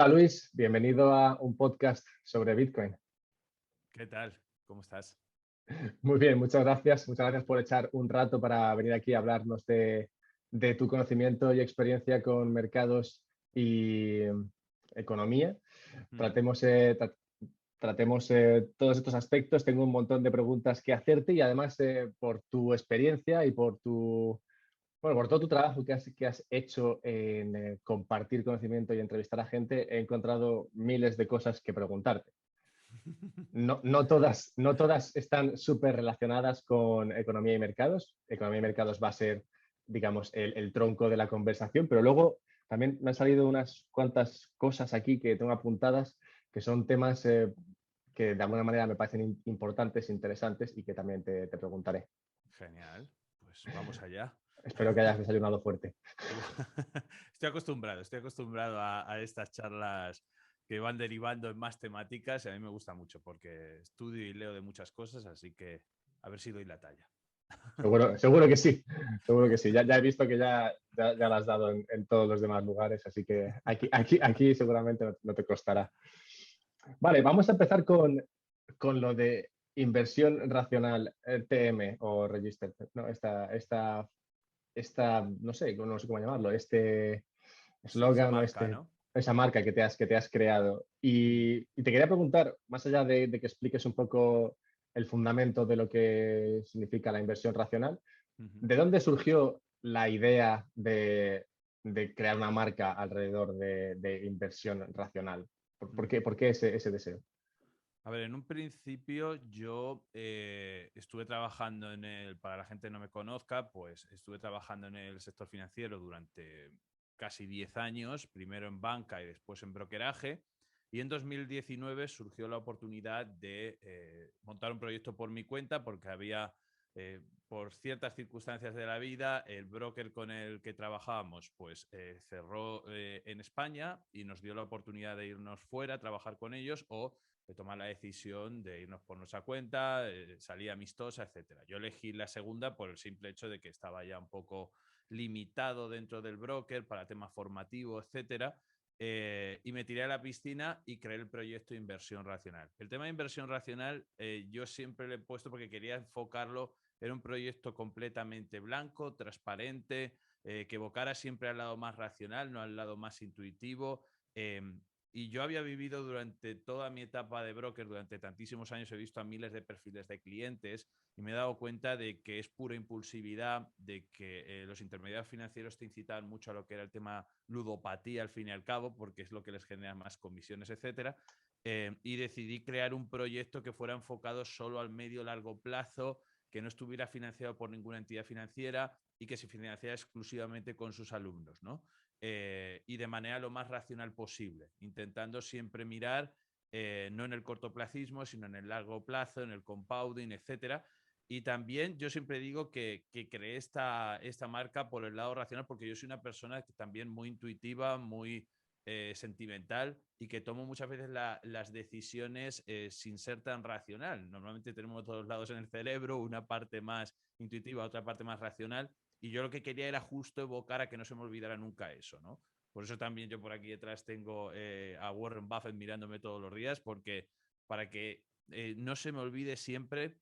Hola Luis, bienvenido a un podcast sobre Bitcoin. ¿Qué tal? ¿Cómo estás? Muy bien, muchas gracias. Muchas gracias por echar un rato para venir aquí a hablarnos de tu conocimiento y experiencia con mercados y economía. Mm. Tratemos, tratemos todos estos aspectos. Tengo un montón de preguntas que hacerte y además por tu experiencia y por todo tu trabajo que has hecho en compartir conocimiento y entrevistar a gente, he encontrado miles de cosas que preguntarte. No todas están súper relacionadas con economía y mercados. Economía y mercados va a ser, digamos, el tronco de la conversación, pero luego también me han salido unas cuantas cosas aquí que tengo apuntadas, que son temas que de alguna manera me parecen importantes, interesantes y que también te preguntaré. Genial, pues vamos allá. Espero que hayas desayunado fuerte. Estoy acostumbrado a estas charlas que van derivando en más temáticas y a mí me gusta mucho porque estudio y leo de muchas cosas, así que a ver si doy la talla. Seguro que sí, seguro que sí. Ya he visto que ya la has dado en todos los demás lugares, así que aquí seguramente no te costará. Vale, vamos a empezar con lo de inversión racional, TM o Registered, ¿no? No sé cómo llamarlo, este Sí, esa eslogan o marca, ¿no? esa marca que te has creado. Mm. Y te quería preguntar, más allá de que expliques un poco el fundamento de lo que significa la inversión racional, Ujú. ¿de dónde surgió la idea de crear una marca alrededor de inversión racional? ¿Por Mm. qué, por qué ese deseo? A ver, en un principio yo estuve trabajando para la gente que no me conozca, pues estuve trabajando en el sector financiero durante casi 10 años, primero en banca y después en brokeraje. Y en 2019 surgió la oportunidad de montar un proyecto por mi cuenta porque había, por ciertas circunstancias de la vida, el broker con el que trabajábamos pues cerró en España y nos dio la oportunidad de irnos fuera a trabajar con ellos o de tomar la decisión de irnos por nuestra cuenta, salida amistosa, etcétera. Yo elegí la segunda por el simple hecho de que estaba ya un poco limitado dentro del broker para temas formativos, etcétera. Y me tiré a la piscina y creé el proyecto de inversión racional. El tema de inversión racional yo siempre le he puesto porque quería enfocarlo en un proyecto completamente blanco, transparente, que evocara siempre al lado más racional, no al lado más intuitivo. Eh, y yo había vivido durante toda mi etapa de broker, durante tantísimos años, he visto a miles de perfiles de clientes y me he dado cuenta de que es pura impulsividad, de que los intermediarios financieros te incitaban mucho a lo que era el tema ludopatía al fin y al cabo, porque es lo que les genera más comisiones, etcétera. Y decidí crear un proyecto que fuera enfocado solo al medio largo plazo, que no estuviera financiado por ninguna entidad financiera y que se financiara exclusivamente con sus alumnos, ¿no? Y de manera lo más racional posible, intentando siempre mirar no en el cortoplacismo, sino en el largo plazo, en el compounding, etcétera. Y también yo siempre digo que creé esta marca por el lado racional, porque yo soy una persona que también muy intuitiva, muy sentimental y que tomo muchas veces las decisiones sin ser tan racional. Normalmente tenemos dos lados en el cerebro, una parte más intuitiva, otra parte más racional. Y yo lo que quería era justo evocar a que no se me olvidara nunca eso, ¿no? Por eso también yo por aquí detrás tengo a Warren Buffett mirándome todos los días, porque para que no se me olvide siempre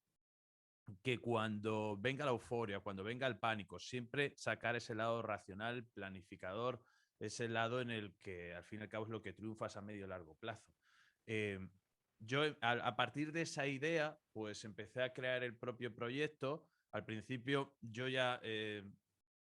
que cuando venga la euforia, cuando venga el pánico, siempre sacar ese lado racional, planificador, ese lado en el que al fin y al cabo es lo que triunfas a medio y largo plazo. Eh, yo a partir de esa idea, pues empecé a crear el propio proyecto. Al principio yo ya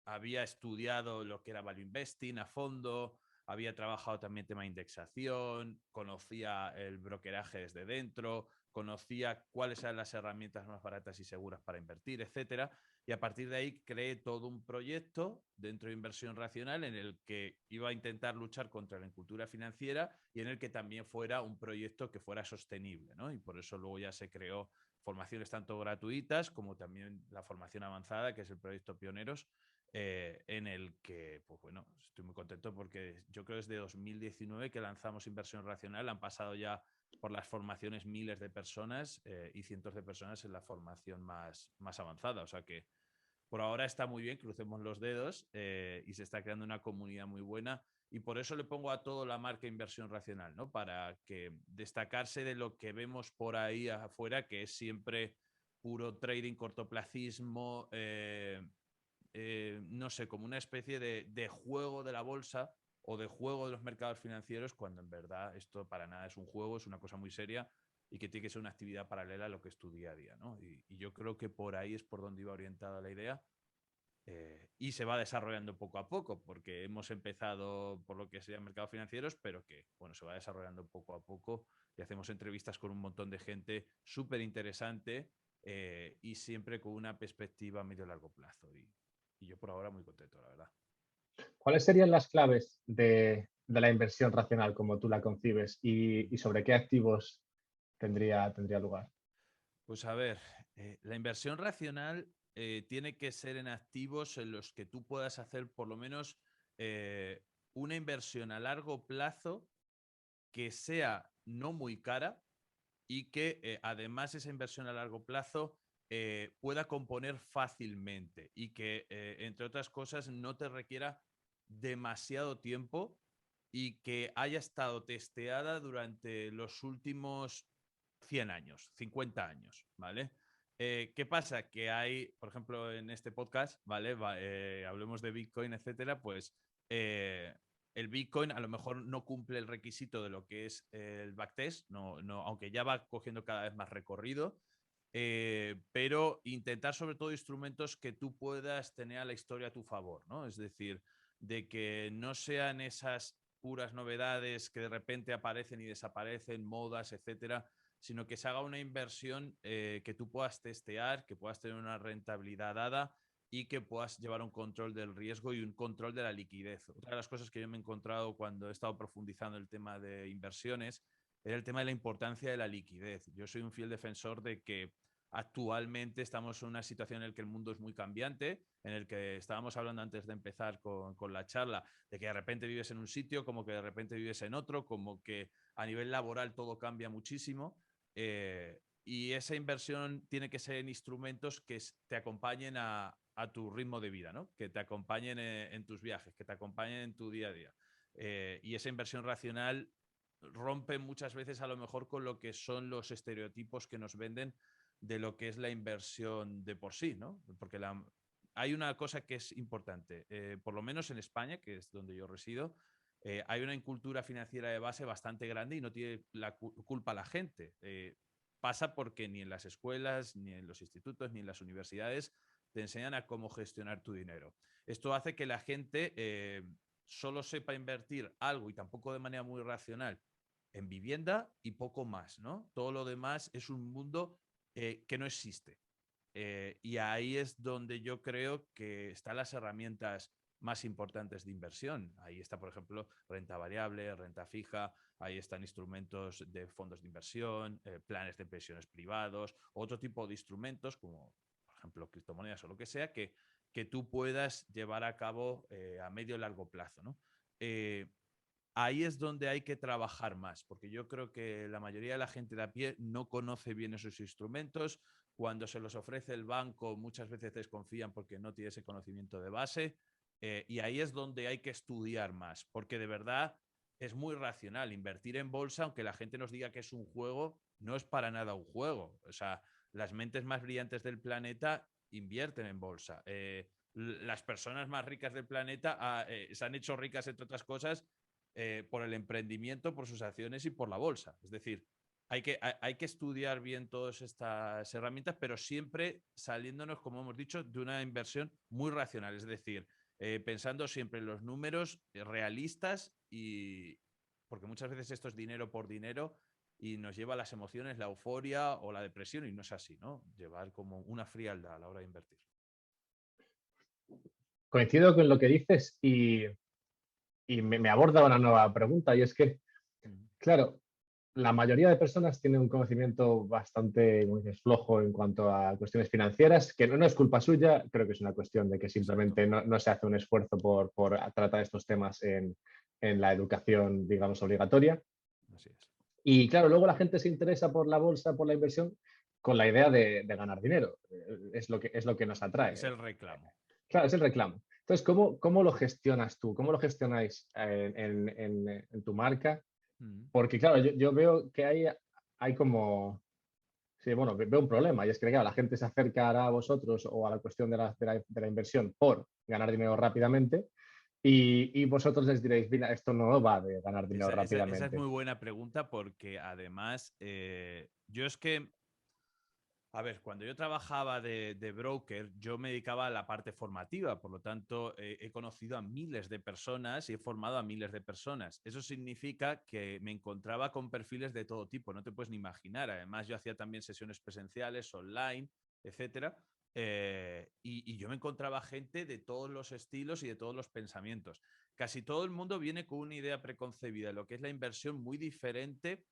había estudiado lo que era value investing a fondo, había trabajado también tema de indexación, conocía el brokeraje desde dentro, conocía cuáles eran las herramientas más baratas y seguras para invertir, etcétera. Y a partir de ahí creé todo un proyecto dentro de Inversión Racional en el que iba a intentar luchar contra la incultura financiera y en el que también fuera un proyecto que fuera sostenible, ¿no? Y por eso luego ya se creó formaciones tanto gratuitas como también la formación avanzada, que es el proyecto Pioneros, en el que, pues bueno, estoy muy contento porque yo creo que desde 2019 que lanzamos Inversión Racional han pasado ya por las formaciones miles de personas y cientos de personas en la formación más avanzada. O sea que por ahora está muy bien, crucemos los dedos y se está creando una comunidad muy buena. y por eso le pongo a todo la marca inversión racional, ¿no? Para que destacarse de lo que vemos por ahí afuera, que es siempre puro trading, cortoplacismo, no sé, como una especie de juego de la bolsa o de juego de los mercados financieros, cuando en verdad esto para nada es un juego, es una cosa muy seria y que tiene que ser una actividad paralela a lo que es tu día a día, ¿no? Y yo creo que por ahí es por donde iba orientada la idea. Y se va desarrollando poco a poco, porque hemos empezado por lo que serían mercados financieros, pero que bueno, se va desarrollando poco a poco y hacemos entrevistas con un montón de gente súper interesante y siempre con una perspectiva a medio y largo plazo. Y yo por ahora muy contento, la verdad. ¿Cuáles serían las claves de la inversión racional como tú la concibes y sobre qué activos tendría lugar? Pues a ver, la inversión racional tiene que ser en activos en los que tú puedas hacer por lo menos una inversión a largo plazo que sea no muy cara y que además esa inversión a largo plazo pueda componer fácilmente y que, entre otras cosas, no te requiera demasiado tiempo y que haya estado testeada durante los últimos 100 años, 50 años, ¿vale? ¿Qué pasa? Que hay, por ejemplo, en este podcast, ¿vale? Hablemos de Bitcoin, etcétera, pues el Bitcoin a lo mejor no cumple el requisito de lo que es el backtest, aunque ya va cogiendo cada vez más recorrido, pero intentar sobre todo instrumentos que tú puedas tener a la historia a tu favor, ¿no? Es decir, de que no sean esas puras novedades que de repente aparecen y desaparecen, modas, etcétera, sino que se haga una inversión que tú puedas testear, que puedas tener una rentabilidad dada y que puedas llevar un control del riesgo y un control de la liquidez. Otra de las cosas que yo me he encontrado cuando he estado profundizando el tema de inversiones era el tema de la importancia de la liquidez. Yo soy un fiel defensor de que actualmente estamos en una situación en la que el mundo es muy cambiante, en el que estábamos hablando antes de empezar con la charla, de que de repente vives en un sitio, como que de repente vives en otro, como que a nivel laboral todo cambia muchísimo. Y esa inversión tiene que ser en instrumentos que te acompañen a tu ritmo de vida, ¿no? Que te acompañen en tus viajes, que te acompañen en tu día a día. Y esa inversión racional rompe muchas veces a lo mejor con lo que son los estereotipos que nos venden de lo que es la inversión de por sí, ¿no? Porque hay una cosa que es importante, por lo menos en España, que es donde yo resido, hay una incultura financiera de base bastante grande y no tiene la culpa la gente. Pasa porque ni en las escuelas, ni en los institutos, ni en las universidades te enseñan a cómo gestionar tu dinero. Esto hace que la gente solo sepa invertir algo y tampoco de manera muy racional en vivienda y poco más, ¿no? Todo lo demás es un mundo que no existe. Y ahí es donde yo creo que están las herramientas más importantes de inversión. Ahí está, por ejemplo, renta variable, renta fija, ahí están instrumentos de fondos de inversión, planes de pensiones privados, otro tipo de instrumentos como, por ejemplo, criptomonedas o lo que sea, que tú puedas llevar a cabo a medio y largo plazo, ¿no? Ahí es donde hay que trabajar más, porque yo creo que la mayoría de la gente de a pie no conoce bien esos instrumentos. Cuando se los ofrece el banco, muchas veces desconfían porque no tiene ese conocimiento de base. Y ahí es donde hay que estudiar más, porque de verdad es muy racional. Invertir en bolsa, aunque la gente nos diga que es un juego, no es para nada un juego. O sea, las mentes más brillantes del planeta invierten en bolsa. Las personas más ricas del planeta se han hecho ricas, entre otras cosas, por el emprendimiento, por sus acciones y por la bolsa. Es decir, hay que estudiar bien todas estas herramientas, pero siempre saliéndonos, como hemos dicho, de una inversión muy racional. Es decir, pensando siempre en los números realistas y porque muchas veces esto es dinero por dinero y nos lleva a las emociones, la euforia o la depresión y no es así, ¿no? Llevar como una frialdad a la hora de invertir. Coincido con lo que dices y me aborda una nueva pregunta y es que, claro, la mayoría de personas tienen un conocimiento bastante, como dices, flojo en cuanto a cuestiones financieras, que no es culpa suya, creo que es una cuestión de que simplemente no se hace un esfuerzo por tratar estos temas en la educación, digamos, obligatoria. Así es. Y claro, luego la gente se interesa por la bolsa, por la inversión, con la idea de ganar dinero. Es lo que nos atrae. Es el reclamo. Claro, es el reclamo. Entonces, ¿cómo lo gestionas tú? ¿Cómo lo gestionáis en tu marca? Mm. Porque, claro, yo veo que hay como, sí, bueno, veo un problema y es que, claro, la gente se acerca a vosotros o a la cuestión de la inversión por ganar dinero rápidamente y vosotros les diréis, mira, esto no va de ganar dinero Esa es rápidamente. muy buena pregunta porque además yo es que, a ver, cuando yo trabajaba de broker, yo me dedicaba a la parte formativa, por lo tanto, he conocido a miles de personas y he formado a miles de personas. Eso significa que me encontraba con perfiles de todo tipo, no te puedes ni imaginar. Además, yo hacía también sesiones presenciales, online, etcétera. Y yo me encontraba gente de todos los estilos y de todos los pensamientos. Casi todo el mundo viene con una idea preconcebida de lo que es la inversión muy diferente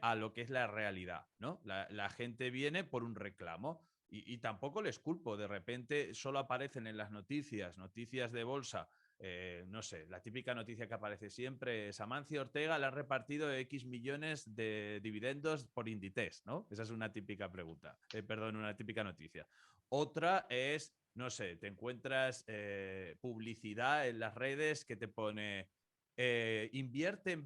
a lo que es la realidad, ¿no? La gente viene por un reclamo y tampoco les culpo. De repente solo aparecen en las noticias de bolsa. No sé, la típica noticia que aparece siempre es Amancio Ortega le ha repartido X millones de dividendos por Inditex, ¿no? Esa es una típica pregunta, perdón, una típica noticia. Otra es, no sé, te encuentras publicidad en las redes que te pone invierte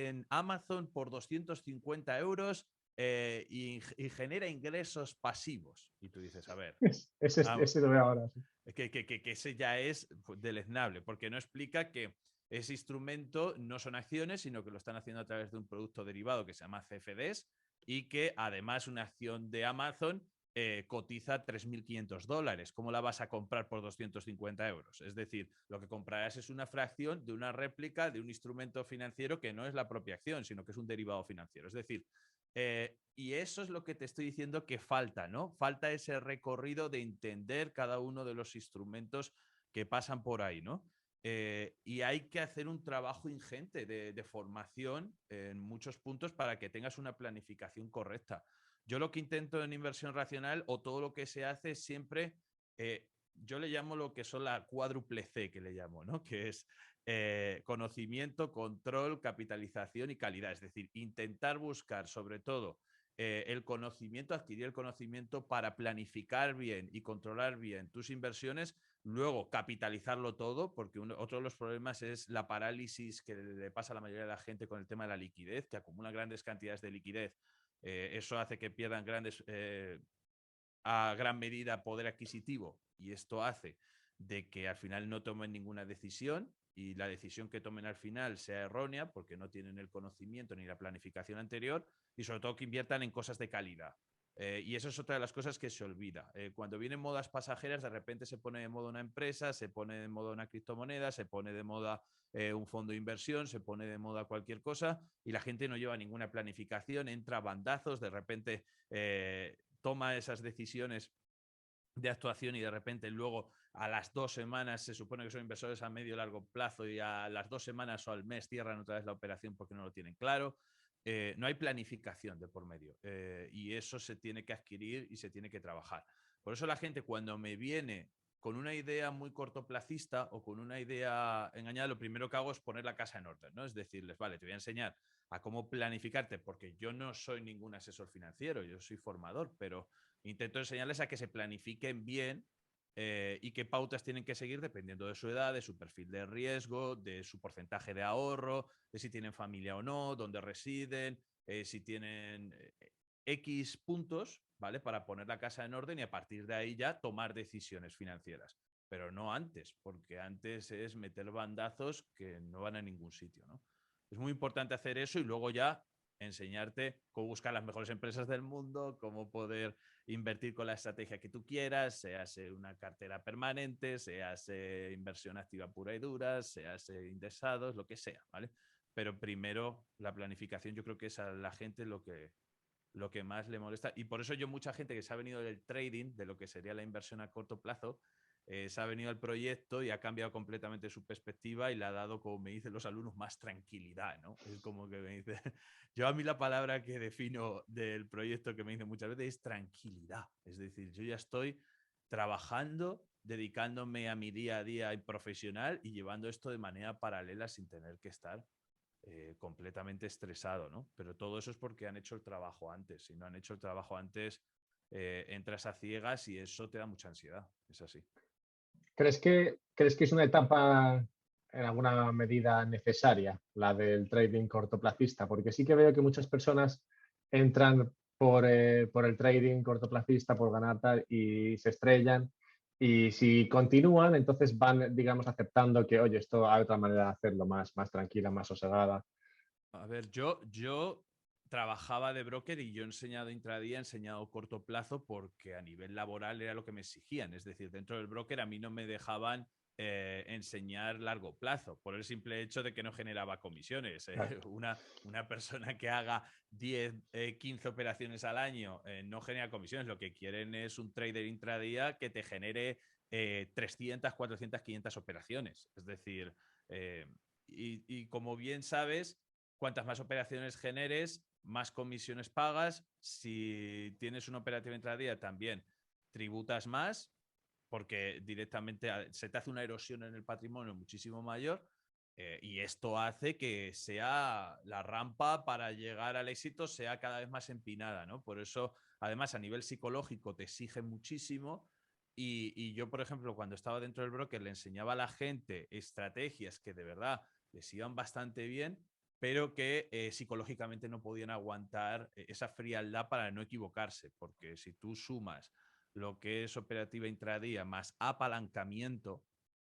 en Amazon por 250 euros y genera ingresos pasivos. Y tú dices, a ver, Ese lo veo ahora. Sí. que ese ya es deleznable, porque no explica que ese instrumento no son acciones, sino que lo están haciendo a través de un producto derivado que se llama CFDs y que además una acción de Amazon cotiza $3.500. ¿Cómo la vas a comprar por 250 euros? Es decir, lo que comprarás es una fracción de una réplica de un instrumento financiero que no es la propia acción, sino que es un derivado financiero. Es decir, y eso es lo que te estoy diciendo que falta, ¿no? Falta ese recorrido de entender cada uno de los instrumentos que pasan por ahí, ¿no? Y hay que hacer un trabajo ingente de formación en muchos puntos para que tengas una planificación correcta. Yo lo que intento en inversión racional o todo lo que se hace es siempre, yo le llamo lo que son la cuádruple C, que le llamo, ¿no? Que es conocimiento, control, capitalización y calidad. Es decir, intentar buscar sobre todo el conocimiento, adquirir el conocimiento para planificar bien y controlar bien tus inversiones, luego capitalizarlo todo, porque otro de los problemas es la parálisis que le pasa a la mayoría de la gente con el tema de la liquidez, que acumulan grandes cantidades de liquidez. Eso hace que pierdan a gran medida poder adquisitivo y esto hace de que al final no tomen ninguna decisión y la decisión que tomen al final sea errónea porque no tienen el conocimiento ni la planificación anterior y sobre todo que inviertan en cosas de calidad. Y eso es otra de las cosas que se olvida. Cuando vienen modas pasajeras, de repente se pone de moda una empresa, se pone de moda una criptomoneda, se pone de moda un fondo de inversión, se pone de moda cualquier cosa y la gente no lleva ninguna planificación, entra a bandazos, de repente toma esas decisiones de actuación y de repente luego a las 2 semanas se supone que son inversores a medio y largo plazo y a las 2 semanas o al mes cierran otra vez la operación porque no lo tienen claro. No hay planificación de por medio y eso se tiene que adquirir y se tiene que trabajar. Por eso la gente cuando me viene con una idea muy cortoplacista o con una idea engañada, lo primero que hago es poner la casa en orden, ¿no? Es decirles, vale, te voy a enseñar a cómo planificarte, porque yo no soy ningún asesor financiero, yo soy formador, pero intento enseñarles a que se planifiquen bien y qué pautas tienen que seguir dependiendo de su edad, de su perfil de riesgo, de su porcentaje de ahorro, de si tienen familia o no, dónde residen, si tienen X puntos, ¿vale? Para poner la casa en orden y a partir de ahí ya tomar decisiones financieras. Pero no antes, porque antes es meter bandazos que no van a ningún sitio, ¿no? Es muy importante hacer eso y luego ya enseñarte cómo buscar las mejores empresas del mundo, cómo poder invertir con la estrategia que tú quieras, seas una cartera permanente, seas inversión activa pura y dura, seas indexados, lo que sea, ¿vale? Pero primero la planificación yo creo que es a la gente lo que más le molesta. Y por eso yo mucha gente que se ha venido del trading, de lo que sería la inversión a corto plazo, se ha venido al proyecto y ha cambiado completamente su perspectiva y le ha dado, como me dicen los alumnos, más tranquilidad, ¿no? Es como que me dice, yo a mí la palabra que defino del proyecto que me dicen muchas veces es tranquilidad. Es decir, yo ya estoy trabajando, dedicándome a mi día a día y profesional y llevando esto de manera paralela sin tener que estar completamente estresado, ¿no? Pero todo eso es porque han hecho el trabajo antes. Si no han hecho el trabajo antes, entras a ciegas y eso te da mucha ansiedad. Es así. ¿Crees que es una etapa en alguna medida necesaria, la del trading cortoplacista? Porque sí que veo que muchas personas entran por el trading cortoplacista, por ganar tal, y se estrellan. Y si continúan, entonces van, digamos, aceptando que, oye, esto hay otra manera de hacerlo más tranquila, más sosegada. A ver, yo trabajaba de broker y yo he enseñado intradía, he enseñado corto plazo porque a nivel laboral era lo que me exigían. Es decir, dentro del broker a mí no me dejaban enseñar largo plazo por el simple hecho de que no generaba comisiones. Claro. Una persona que haga 10, 15 operaciones al año no genera comisiones. Lo que quieren es un trader intradía que te genere 300, 400, 500 operaciones. Es decir, y como bien sabes, cuantas más operaciones generes, más comisiones pagas. Si tienes una operativa intradía, también tributas más, porque directamente se te hace una erosión en el patrimonio muchísimo mayor. Y esto hace que sea la rampa para llegar al éxito sea cada vez más empinada, ¿no? Por eso, además, a nivel psicológico te exige muchísimo. Y yo, por ejemplo, cuando estaba dentro del broker, le enseñaba a la gente estrategias que de verdad les iban bastante bien, pero que psicológicamente no podían aguantar esa frialdad para no equivocarse, porque si tú sumas lo que es operativa intradía más apalancamiento,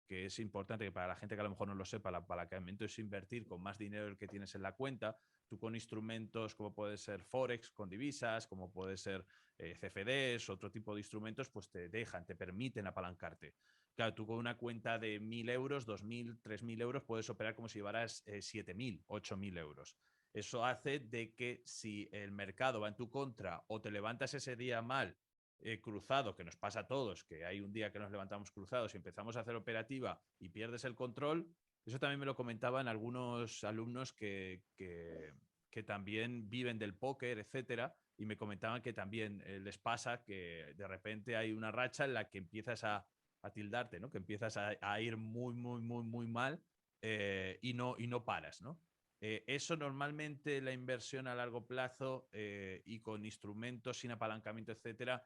que es importante que para la gente que a lo mejor no lo sepa, el apalancamiento es invertir con más dinero del que tienes en la cuenta, tú con instrumentos como puede ser Forex, con divisas, como puede ser CFDs, otro tipo de instrumentos, pues te dejan, te permiten apalancarte. Claro, tú con una cuenta de 1.000 euros, 2.000, 3.000 euros, puedes operar como si llevaras 7.000, 8.000 euros. Eso hace de que si el mercado va en tu contra o te levantas ese día mal, cruzado, que nos pasa a todos, que hay un día que nos levantamos cruzados y empezamos a hacer operativa y pierdes el control, eso también me lo comentaban algunos alumnos que también viven del póker, etcétera, y me comentaban que también les pasa que de repente hay una racha en la que empiezas a tildarte, ¿no? Que empiezas a ir muy, muy, muy, muy mal y no paras, ¿no? Eso normalmente la inversión a largo plazo y con instrumentos sin apalancamiento, etcétera,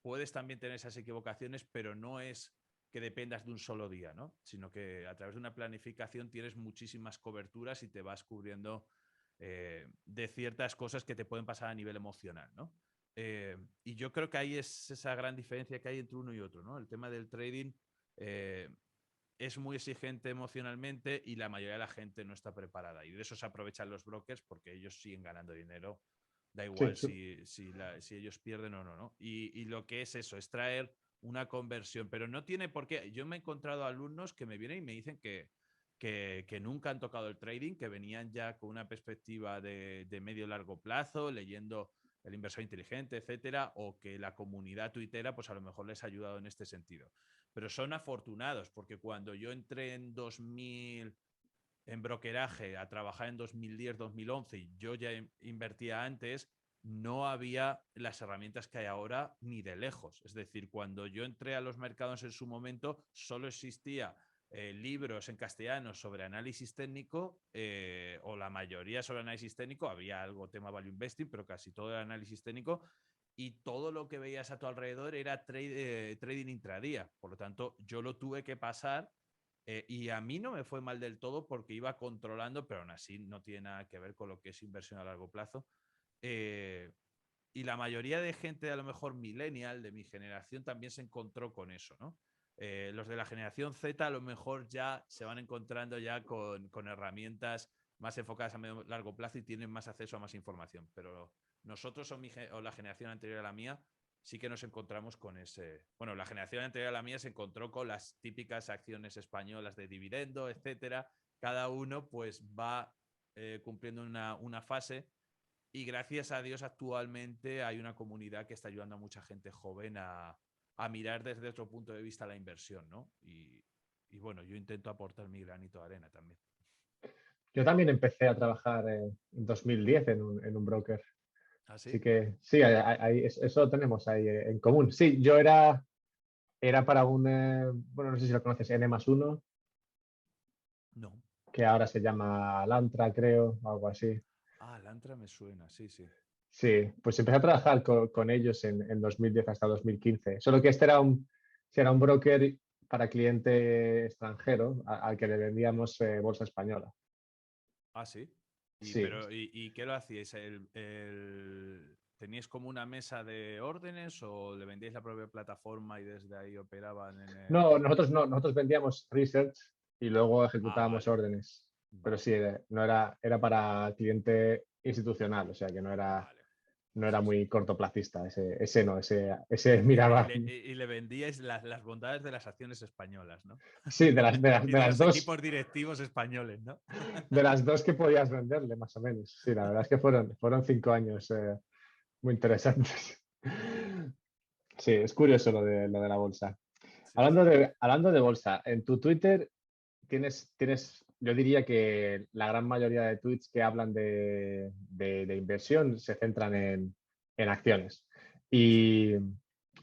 puedes también tener esas equivocaciones, pero no es que dependas de un solo día, ¿no? Sino que a través de una planificación tienes muchísimas coberturas y te vas cubriendo de ciertas cosas que te pueden pasar a nivel emocional, ¿no? Y yo creo que ahí es esa gran diferencia que hay entre uno y otro, ¿no? El tema del trading es muy exigente emocionalmente y la mayoría de la gente no está preparada. Y de eso se aprovechan los brokers porque ellos siguen ganando dinero. Da Sí, igual sí. si ellos pierden o no, ¿no? Y lo que es eso, es traer una conversión. Pero no tiene por qué. Yo me he encontrado alumnos que me vienen y me dicen que nunca han tocado el trading, que venían ya con una perspectiva de medio largo plazo, leyendo el inversor inteligente, etcétera, o que la comunidad tuitera, pues a lo mejor les ha ayudado en este sentido. Pero son afortunados, porque cuando yo entré en 2000 en brokeraje a trabajar en 2010, 2011 y yo ya invertía antes, no había las herramientas que hay ahora ni de lejos. Es decir, cuando yo entré a los mercados en su momento, solo existía libros en castellano sobre análisis técnico o la mayoría sobre análisis técnico. Había algo tema value investing, pero casi todo era análisis técnico y todo lo que veías a tu alrededor era trading intradía. Por lo tanto, yo lo tuve que pasar y a mí no me fue mal del todo porque iba controlando, pero aún así no tiene nada que ver con lo que es inversión a largo plazo. Eh, y la mayoría de gente, a lo mejor millennial, de mi generación, también se encontró con eso, ¿no? Los de la generación Z a lo mejor ya se van encontrando ya con herramientas más enfocadas a medio largo plazo y tienen más acceso a más información. Pero nosotros o la generación anterior a la mía sí que nos encontramos con ese... Bueno, la generación anterior a la mía se encontró con las típicas acciones españolas de dividendo, etcétera. Cada uno pues va cumpliendo una fase y gracias a Dios actualmente hay una comunidad que está ayudando a mucha gente joven a mirar desde otro punto de vista la inversión, ¿no? Y bueno, yo intento aportar mi granito de arena también. Yo también empecé a trabajar en 2010 en un broker. ¿Ah, Así sí? que sí, eso tenemos ahí en común. Sí, yo era para bueno, no sé si lo conoces, N+1, No. que ahora se llama Lantra, creo, o algo así. Ah, Lantra me suena, sí, sí. Sí, pues empecé a trabajar con ellos en 2010 hasta 2015. Solo que este sí, era un broker para cliente extranjero al que le vendíamos bolsa española. Ah, sí. Sí, ¿Y qué lo hacíais? ¿Teníais como una mesa de órdenes o le vendíais la propia plataforma y desde ahí operaban en el... no, nosotros vendíamos research y luego Ah, ejecutábamos vale. órdenes. Pero Vale, sí, no era, era para cliente institucional, o sea que vale. no era Sí, sí. muy cortoplacista, ese no, ese Y miraba. le vendíais las bondades de las acciones españolas, ¿no? Sí, Y de de las los dos, equipos directivos españoles, ¿no? de las dos que podías venderle, más o menos. Sí, la verdad es que fueron 5 años muy interesantes. Sí, es curioso lo de la bolsa. Sí, sí. Hablando de bolsa, en tu Twitter tienes, yo diría que la gran mayoría de tweets que hablan de inversión se centran en acciones. Sí.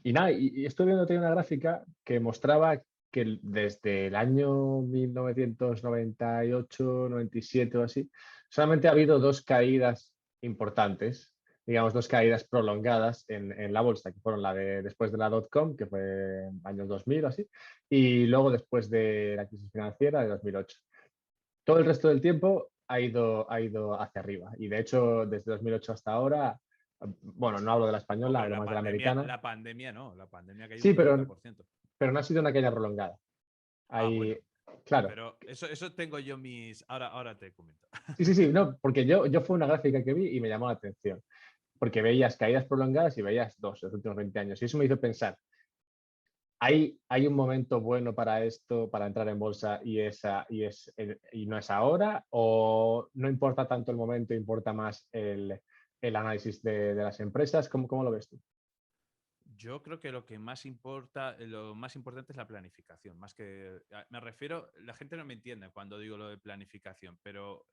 Y, y nada, y estoy viendo una gráfica que mostraba que desde el año 1998, 97 o así, solamente ha habido dos caídas importantes, digamos, dos caídas prolongadas en la bolsa, que fueron la de después de la dot-com, que fue en años 2000 o así, y luego después de la crisis financiera de 2008. Todo el resto del tiempo ha ido hacia arriba. Y de hecho, desde 2008 hasta ahora, bueno, no hablo de la española, Hombre, hablo más de la americana. la pandemia no, la pandemia cayó un Sí, 50%. pero no ha sido una caída prolongada. Ah, Ahí, bueno, claro. pero eso tengo yo mis... Ahora te comento. Sí, no, porque yo fue una gráfica que vi y me llamó la atención, porque veías caídas prolongadas y veías dos en los últimos 20 años. Y eso me hizo pensar, hay un momento bueno para esto, para entrar en bolsa y no es ahora? ¿O no importa tanto el momento, importa más el análisis de las empresas? ¿Cómo lo ves tú? Yo creo que lo que más importa, lo más importante es la planificación, más que me refiero, la gente no me entiende cuando digo lo de planificación, pero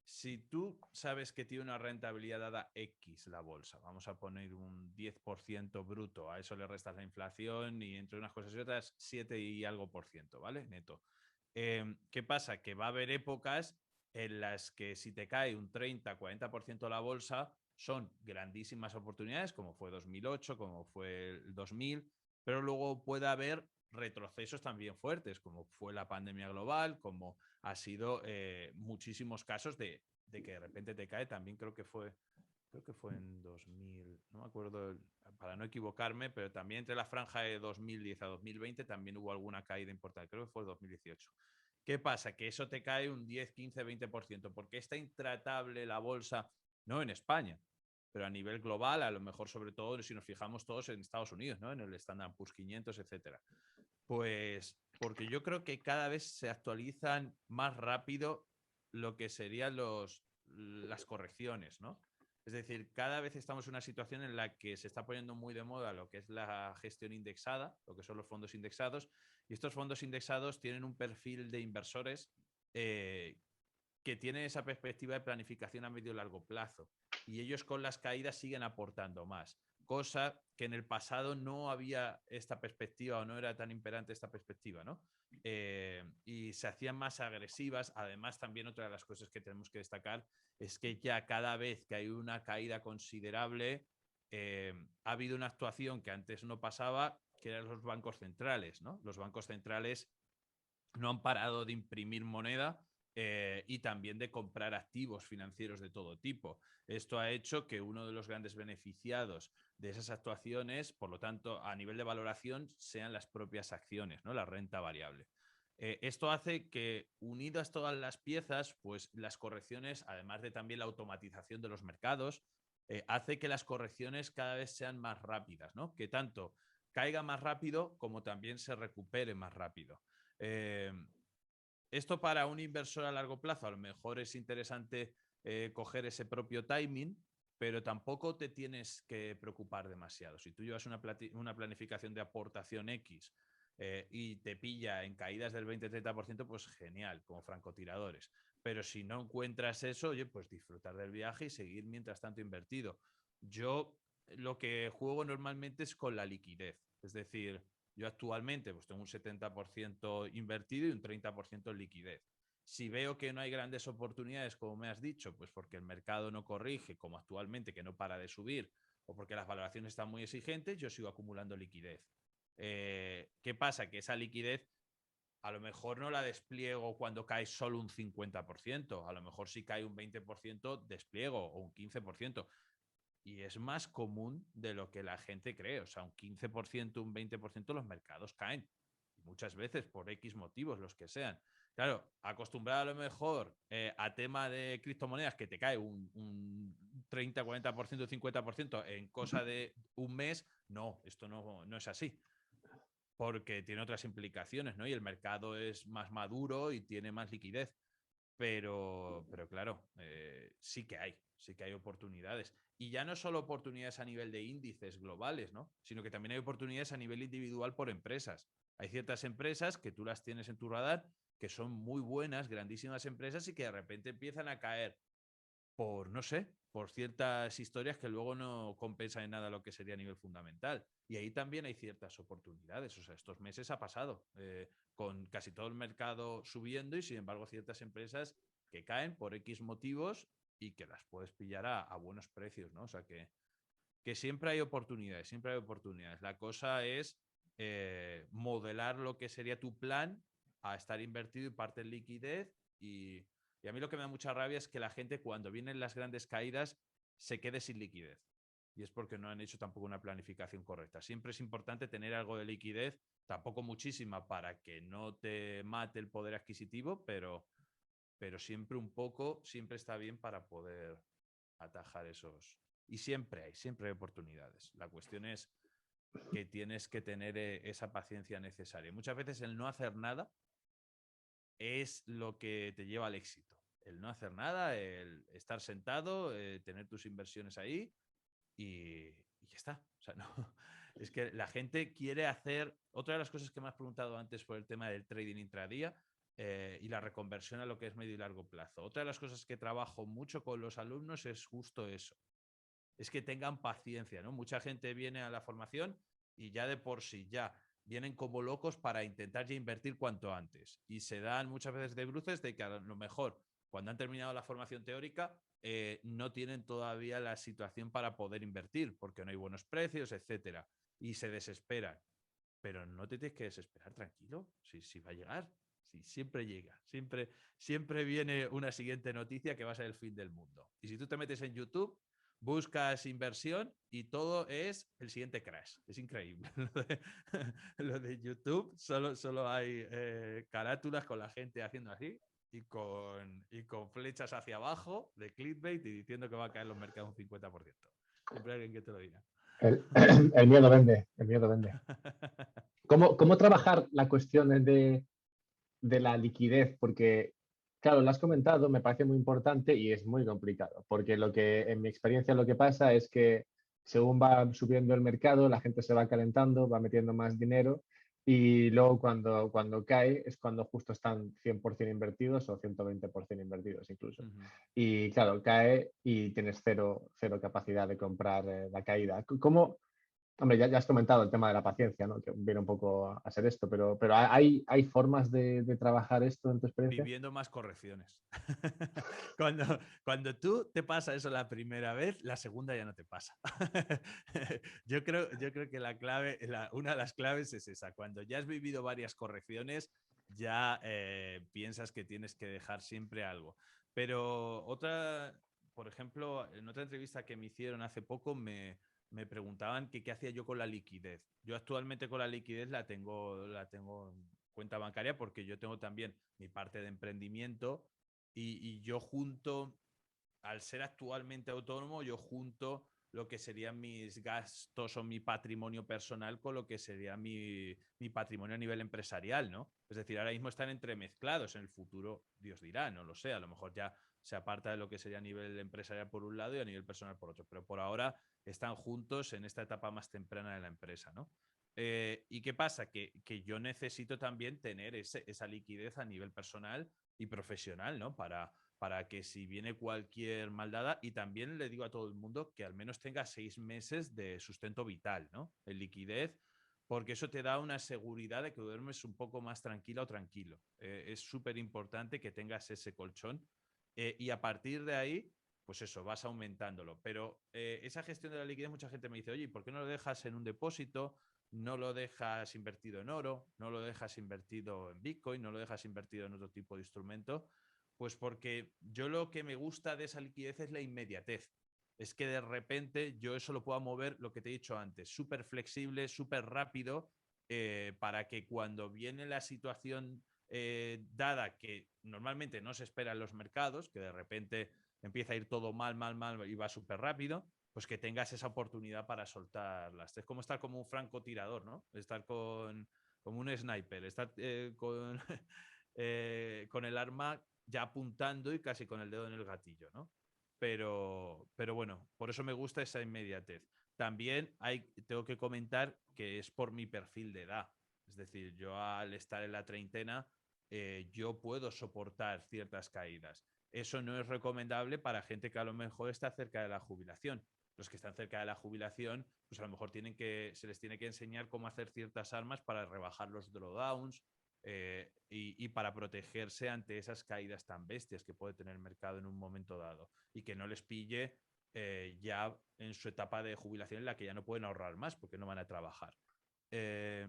si tú sabes que tiene una rentabilidad dada X la bolsa, vamos a poner un 10% bruto, a eso le restas la inflación y entre unas cosas y otras 7 y algo por ciento, ¿vale? Neto. ¿Qué pasa? Que va a haber épocas en las que si te cae un 30-40% la bolsa, son grandísimas oportunidades, como fue 2008, como fue el 2000, pero luego puede haber retrocesos también fuertes, como fue la pandemia global, como ha sido muchísimos casos de que de repente te cae, también creo que fue en 2000, no me acuerdo, para no equivocarme, pero también entre la franja de 2010 a 2020 también hubo alguna caída importante, creo que fue 2018. ¿Qué pasa? Que eso te cae un 10, 15, 20%, porque está intratable la bolsa, no en España, pero a nivel global, a lo mejor sobre todo si nos fijamos todos en Estados Unidos, ¿no? En el Standard Poor's 500, etcétera. Pues porque yo creo que cada vez se actualizan más rápido lo que serían las correcciones, ¿no? Es decir, cada vez estamos en una situación en la que se está poniendo muy de moda lo que es la gestión indexada, lo que son los fondos indexados, y estos fondos indexados tienen un perfil de inversores eh, que tienen esa perspectiva de planificación a medio y largo plazo. Y ellos con las caídas siguen aportando más. Cosa que en el pasado no había esta perspectiva o no era tan imperante esta perspectiva, ¿no? Y se hacían más agresivas. Además, también otra de las cosas que tenemos que destacar es que ya cada vez que hay una caída considerable, ha habido una actuación que antes no pasaba, que eran los bancos centrales, ¿no? Los bancos centrales no han parado de imprimir moneda y también de comprar activos financieros de todo tipo. Esto ha hecho que uno de los grandes beneficiados de esas actuaciones, por lo tanto, a nivel de valoración, sean las propias acciones, ¿no? La renta variable. Esto hace que, unidas todas las piezas, pues las correcciones, además de también la automatización de los mercados, hace que las correcciones cada vez sean más rápidas, ¿no? Que tanto caiga más rápido como también se recupere más rápido. Eh, Esto para un inversor a largo plazo a lo mejor es interesante coger ese propio timing, pero tampoco te tienes que preocupar demasiado. Si tú llevas una planificación de aportación X y te pilla en caídas del 20-30%, pues genial, como francotiradores. Pero si no encuentras eso, oye, pues disfrutar del viaje y seguir mientras tanto invertido. Yo lo que juego normalmente es con la liquidez. Es decir, yo actualmente pues tengo un 70% invertido y un 30% en liquidez. Si veo que no hay grandes oportunidades, como me has dicho, pues porque el mercado no corrige, como actualmente, que no para de subir, o porque las valoraciones están muy exigentes, yo sigo acumulando liquidez. ¿Qué pasa? Que esa liquidez a lo mejor no la despliego cuando cae solo un 50%, a lo mejor si cae un 20% despliego o un 15%. Y es más común de lo que la gente cree. O sea, un 15%, un 20% los mercados caen. Y muchas veces por X motivos, los que sean. Claro, acostumbrado a lo mejor a tema de criptomonedas que te cae un 30, 40%, 50% en cosa de un mes, no, esto no es así. Porque tiene otras implicaciones, ¿no? Y el mercado es más maduro y tiene más liquidez. Pero claro, sí que hay oportunidades. Y ya no solo oportunidades a nivel de índices globales, ¿no? Sino que también hay oportunidades a nivel individual por empresas. Hay ciertas empresas que tú las tienes en tu radar, que son muy buenas, grandísimas empresas y que de repente empiezan a caer por, no sé, por ciertas historias que luego no compensan en nada lo que sería a nivel fundamental. Y ahí también hay ciertas oportunidades. O sea, estos meses ha pasado con casi todo el mercado subiendo y sin embargo ciertas empresas que caen por X motivos y que las puedes pillar a buenos precios, ¿no? O sea, que siempre hay oportunidades, siempre hay oportunidades. La cosa es modelar lo que sería tu plan a estar invertido y parte en liquidez y a mí lo que me da mucha rabia es que la gente cuando vienen las grandes caídas se quede sin liquidez. Y es porque no han hecho tampoco una planificación correcta. Siempre es importante tener algo de liquidez, tampoco muchísima para que no te mate el poder adquisitivo, pero siempre un poco, siempre está bien para poder atajar esos. Y siempre hay oportunidades. La cuestión es que tienes que tener esa paciencia necesaria. Muchas veces el no hacer nada es lo que te lleva al éxito. El no hacer nada, el estar sentado, tener tus inversiones ahí y ya está. O sea, no. Es que la gente quiere hacer. Otra de las cosas que me has preguntado antes por el tema del trading intradía y la reconversión a lo que es medio y largo plazo. Otra de las cosas que trabajo mucho con los alumnos es justo eso. Es que tengan paciencia, ¿no? Mucha gente viene a la formación y ya de por sí ya vienen como locos para intentar ya invertir cuanto antes. Y se dan muchas veces de bruces de que a lo mejor cuando han terminado la formación teórica no tienen todavía la situación para poder invertir porque no hay buenos precios, etcétera. Y se desesperan. Pero no te tienes que desesperar, tranquilo. Si va a llegar. Si siempre llega. Siempre viene una siguiente noticia que va a ser el fin del mundo. Y si tú te metes en YouTube, buscas inversión y todo es el siguiente crash. Es increíble. Lo de YouTube solo hay carátulas con la gente haciendo así y con flechas hacia abajo de clickbait y diciendo que va a caer los mercados un 50%. Siempre hay alguien que te lo dirá. El, el miedo vende, el miedo vende. ¿Cómo trabajar la cuestión de la liquidez? Porque, claro, lo has comentado, me parece muy importante y es muy complicado, porque en mi experiencia lo que pasa es que según va subiendo el mercado, la gente se va calentando, va metiendo más dinero y luego cuando cae es cuando justo están 100% invertidos o 120% invertidos incluso. Y claro, cae y tienes cero capacidad de comprar la caída. Hombre, ya has comentado el tema de la paciencia, ¿no? Que viene un poco a ser esto, pero ¿hay formas de trabajar esto en tu experiencia? Viviendo más correcciones. cuando tú te pasa eso la primera vez, la segunda ya no te pasa. yo creo que una de las claves es esa. Cuando ya has vivido varias correcciones, ya piensas que tienes que dejar siempre algo. Pero por ejemplo, en otra entrevista que me hicieron hace poco, me preguntaban que qué hacía yo con la liquidez. Yo actualmente con la liquidez la tengo en cuenta bancaria porque yo tengo también mi parte de emprendimiento y yo junto, al ser actualmente autónomo, yo junto lo que serían mis gastos o mi patrimonio personal con lo que sería mi patrimonio a nivel empresarial, ¿no? Es decir, ahora mismo están entremezclados, en el futuro Dios dirá, no lo sé, a lo mejor ya se aparta de lo que sería a nivel empresarial por un lado y a nivel personal por otro, pero por ahora están juntos en esta etapa más temprana de la empresa, ¿no? ¿Y qué pasa? Que yo necesito también tener esa liquidez a nivel personal y profesional, ¿no? Para que si viene cualquier maldada, y también le digo a todo el mundo que al menos tenga 6 meses de sustento vital, ¿no? En liquidez, porque eso te da una seguridad de que duermes un poco más tranquila o tranquilo. Es súper importante que tengas ese colchón y a partir de ahí, pues eso, vas aumentándolo. Pero esa gestión de la liquidez, mucha gente me dice, oye, ¿por qué no lo dejas en un depósito? no lo dejas invertido en oro, no lo dejas invertido en Bitcoin, no lo dejas invertido en otro tipo de instrumento? Pues porque yo lo que me gusta de esa liquidez es la inmediatez. Es que de repente yo eso lo puedo mover, lo que te he dicho antes, súper flexible, súper rápido, para que cuando viene la situación dada que normalmente no se espera en los mercados, que de repente empieza a ir todo mal, mal, mal y va súper rápido, pues que tengas esa oportunidad para soltarlas. Es como estar como un francotirador, ¿no? Estar como un sniper, estar con el arma ya apuntando y casi con el dedo en el gatillo, ¿no? Pero bueno, por eso me gusta esa inmediatez. También tengo que comentar que es por mi perfil de edad. Es decir, yo al estar en la treintena, yo puedo soportar ciertas caídas. Eso no es recomendable para gente que a lo mejor está cerca de la jubilación. Los que están cerca de la jubilación, pues a lo mejor se les tiene que enseñar cómo hacer ciertas armas para rebajar los drawdowns, y para protegerse ante esas caídas tan bestias que puede tener el mercado en un momento dado y que no les pille ya en su etapa de jubilación en la que ya no pueden ahorrar más porque no van a trabajar. Eh,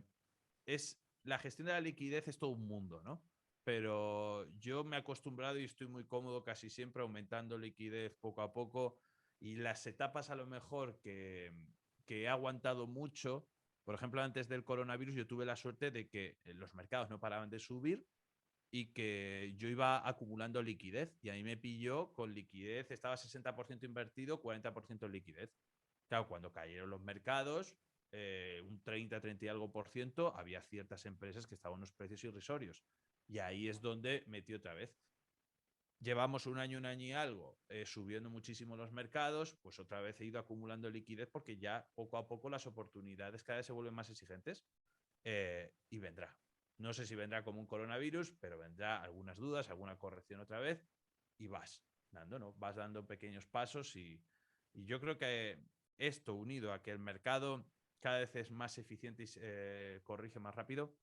la gestión de la liquidez es todo un mundo, ¿no? Pero yo me he acostumbrado y estoy muy cómodo casi siempre aumentando liquidez poco a poco, y las etapas a lo mejor que he aguantado mucho, por ejemplo, antes del coronavirus yo tuve la suerte de que los mercados no paraban de subir y que yo iba acumulando liquidez, y ahí me pilló con liquidez, estaba 60% invertido, 40% en liquidez. Claro, cuando cayeron los mercados, un 30, 30 y algo por ciento, había ciertas empresas que estaban a unos precios irrisorios. Y ahí es donde metí otra vez. Llevamos un año y algo subiendo muchísimo los mercados, pues otra vez he ido acumulando liquidez porque ya poco a poco las oportunidades cada vez se vuelven más exigentes, y vendrá. No sé si vendrá como un coronavirus, pero vendrá algunas dudas, alguna corrección otra vez y vas dando, ¿no? Vas dando pequeños pasos y yo creo que esto unido a que el mercado cada vez es más eficiente y corrige más rápido,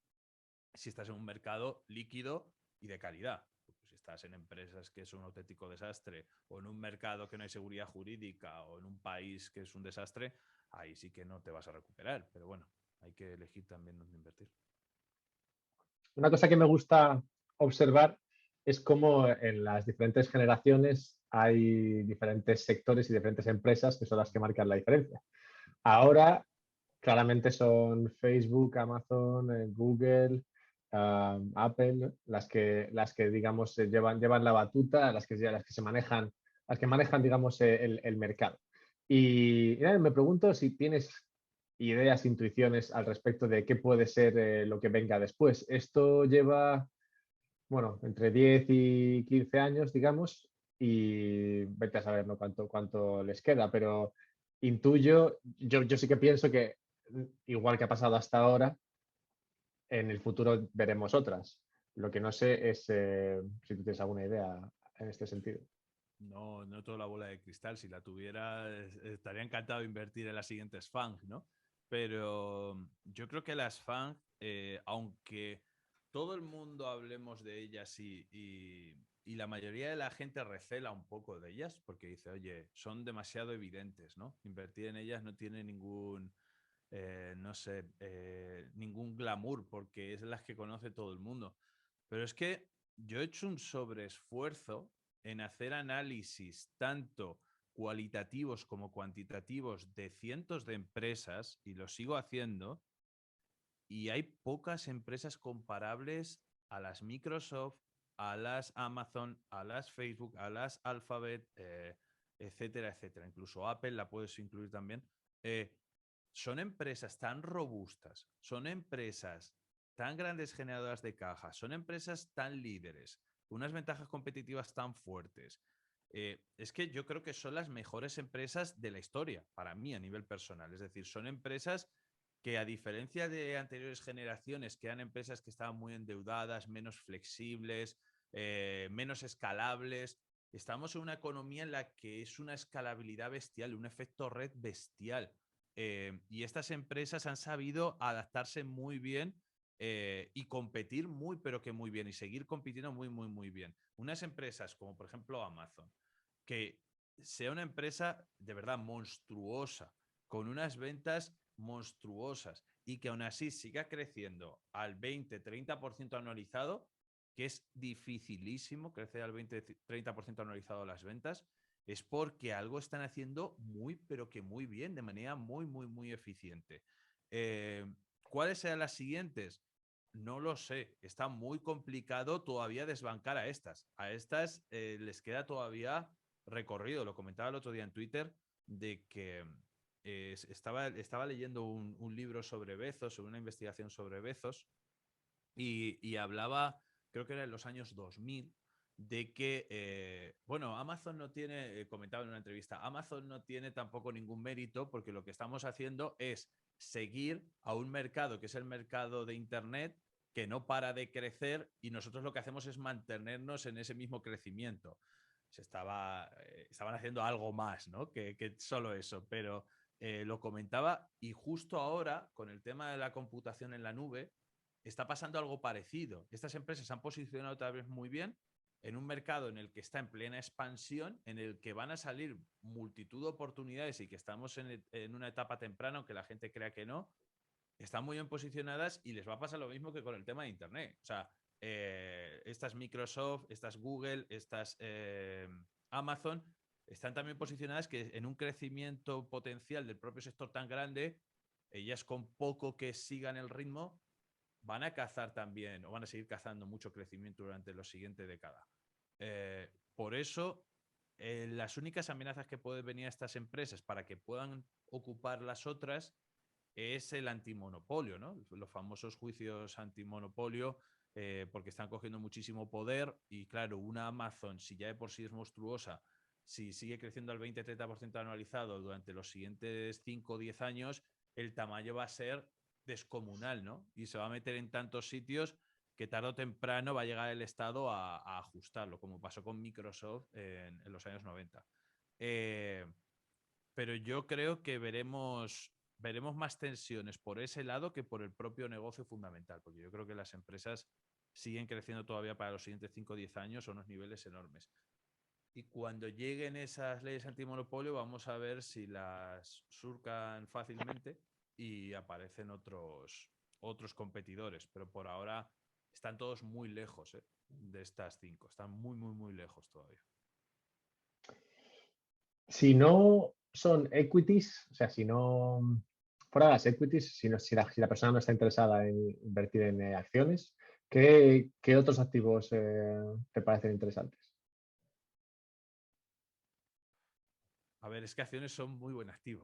si estás en un mercado líquido y de calidad. Si estás en empresas que es un auténtico desastre, o en un mercado que no hay seguridad jurídica, o en un país que es un desastre, ahí sí que no te vas a recuperar. Pero bueno, hay que elegir también dónde invertir. Una cosa que me gusta observar es cómo en las diferentes generaciones hay diferentes sectores y diferentes empresas que son las que marcan la diferencia. Ahora, claramente son Facebook, Amazon, Google, Apple, las que digamos, llevan la batuta, las que se manejan, las que manejan, digamos, el mercado. Y nada, me pregunto si tienes ideas, intuiciones al respecto de qué puede ser lo que venga después. Esto lleva, bueno, entre 10 y 15 años, digamos, y vete a saber, ¿no? cuánto les queda, pero intuyo, yo sí que pienso que igual que ha pasado hasta ahora, en el futuro veremos otras. Lo que no sé es si tú tienes alguna idea en este sentido. No, no tengo la bola de cristal. Si la tuviera, estaría encantado de invertir en las siguientes FANG, ¿no? Pero yo creo que las FANG, aunque todo el mundo hablemos de ellas y la mayoría de la gente recela un poco de ellas, porque dice, oye, son demasiado evidentes, ¿no? Invertir en ellas no tiene ningún, no sé, ningún glamour, porque es las que conoce todo el mundo. Pero es que yo he hecho un sobreesfuerzo en hacer análisis tanto cualitativos como cuantitativos de cientos de empresas, y lo sigo haciendo, y hay pocas empresas comparables a las Microsoft, a las Amazon, a las Facebook, a las Alphabet, etcétera, etcétera. Incluso Apple la puedes incluir también. Son empresas tan robustas, son empresas tan grandes generadoras de caja, son empresas tan líderes, unas ventajas competitivas tan fuertes. Es que yo creo que son las mejores empresas de la historia, para mí a nivel personal. Es decir, son empresas que, a diferencia de anteriores generaciones, que eran empresas que estaban muy endeudadas, menos flexibles, menos escalables, estamos en una economía en la que es una escalabilidad bestial, un efecto red bestial. Y estas empresas han sabido adaptarse muy bien, y competir muy, pero que muy bien, y seguir compitiendo muy, muy, muy bien. Unas empresas como, por ejemplo, Amazon, que sea una empresa de verdad monstruosa, con unas ventas monstruosas, y que aún así siga creciendo al 20-30% anualizado, que es dificilísimo crecer al 20-30% anualizado las ventas, es porque algo están haciendo muy, pero que muy bien, de manera muy, muy, muy eficiente. ¿Cuáles serán las siguientes? No lo sé. Está muy complicado todavía desbancar a estas. A estas les queda todavía recorrido. Lo comentaba el otro día en Twitter de que estaba leyendo un libro sobre Bezos, sobre una investigación sobre Bezos, y hablaba, creo que era en los años 2000, de que, bueno, Amazon no tiene, comentaba en una entrevista, Amazon no tiene tampoco ningún mérito porque lo que estamos haciendo es seguir a un mercado que es el mercado de Internet que no para de crecer y nosotros lo que hacemos es mantenernos en ese mismo crecimiento. Estaban haciendo algo más, ¿no? Que solo eso, pero lo comentaba y justo ahora, con el tema de la computación en la nube, está pasando algo parecido. Estas empresas se han posicionado otra vez muy bien en un mercado en el que está en plena expansión, en el que van a salir multitud de oportunidades y que estamos en una etapa temprana, aunque la gente crea que no, están muy bien posicionadas y les va a pasar lo mismo que con el tema de Internet. O sea, estas Microsoft, estas Google, estas Amazon, están también posicionadas que en un crecimiento potencial del propio sector tan grande, ellas con poco que sigan el ritmo, van a cazar también o van a seguir cazando mucho crecimiento durante la siguiente década. Por eso, las únicas amenazas que pueden venir a estas empresas para que puedan ocupar las otras es el antimonopolio, ¿no? Los famosos juicios antimonopolio, porque están cogiendo muchísimo poder y claro, una Amazon, si ya de por sí es monstruosa, si sigue creciendo al 20-30% anualizado durante los siguientes 5 o 10 años, el tamaño va a ser descomunal, ¿no? Y se va a meter en tantos sitios que tarde o temprano va a llegar el Estado a ajustarlo, como pasó con Microsoft en los años 90. Pero yo creo que veremos más tensiones por ese lado que por el propio negocio fundamental, porque yo creo que las empresas siguen creciendo todavía para los siguientes 5 o 10 años a unos niveles enormes. Y cuando lleguen esas leyes antimonopolio, vamos a ver si las surcan fácilmente y aparecen otros competidores. Pero por ahora están todos muy lejos de estas 5. Están muy, muy, muy lejos todavía. Si no son equities, o sea, si no fuera las equities, si la persona no está interesada en invertir en acciones, ¿qué otros activos te parecen interesantes? A ver, es que acciones son muy buen activo.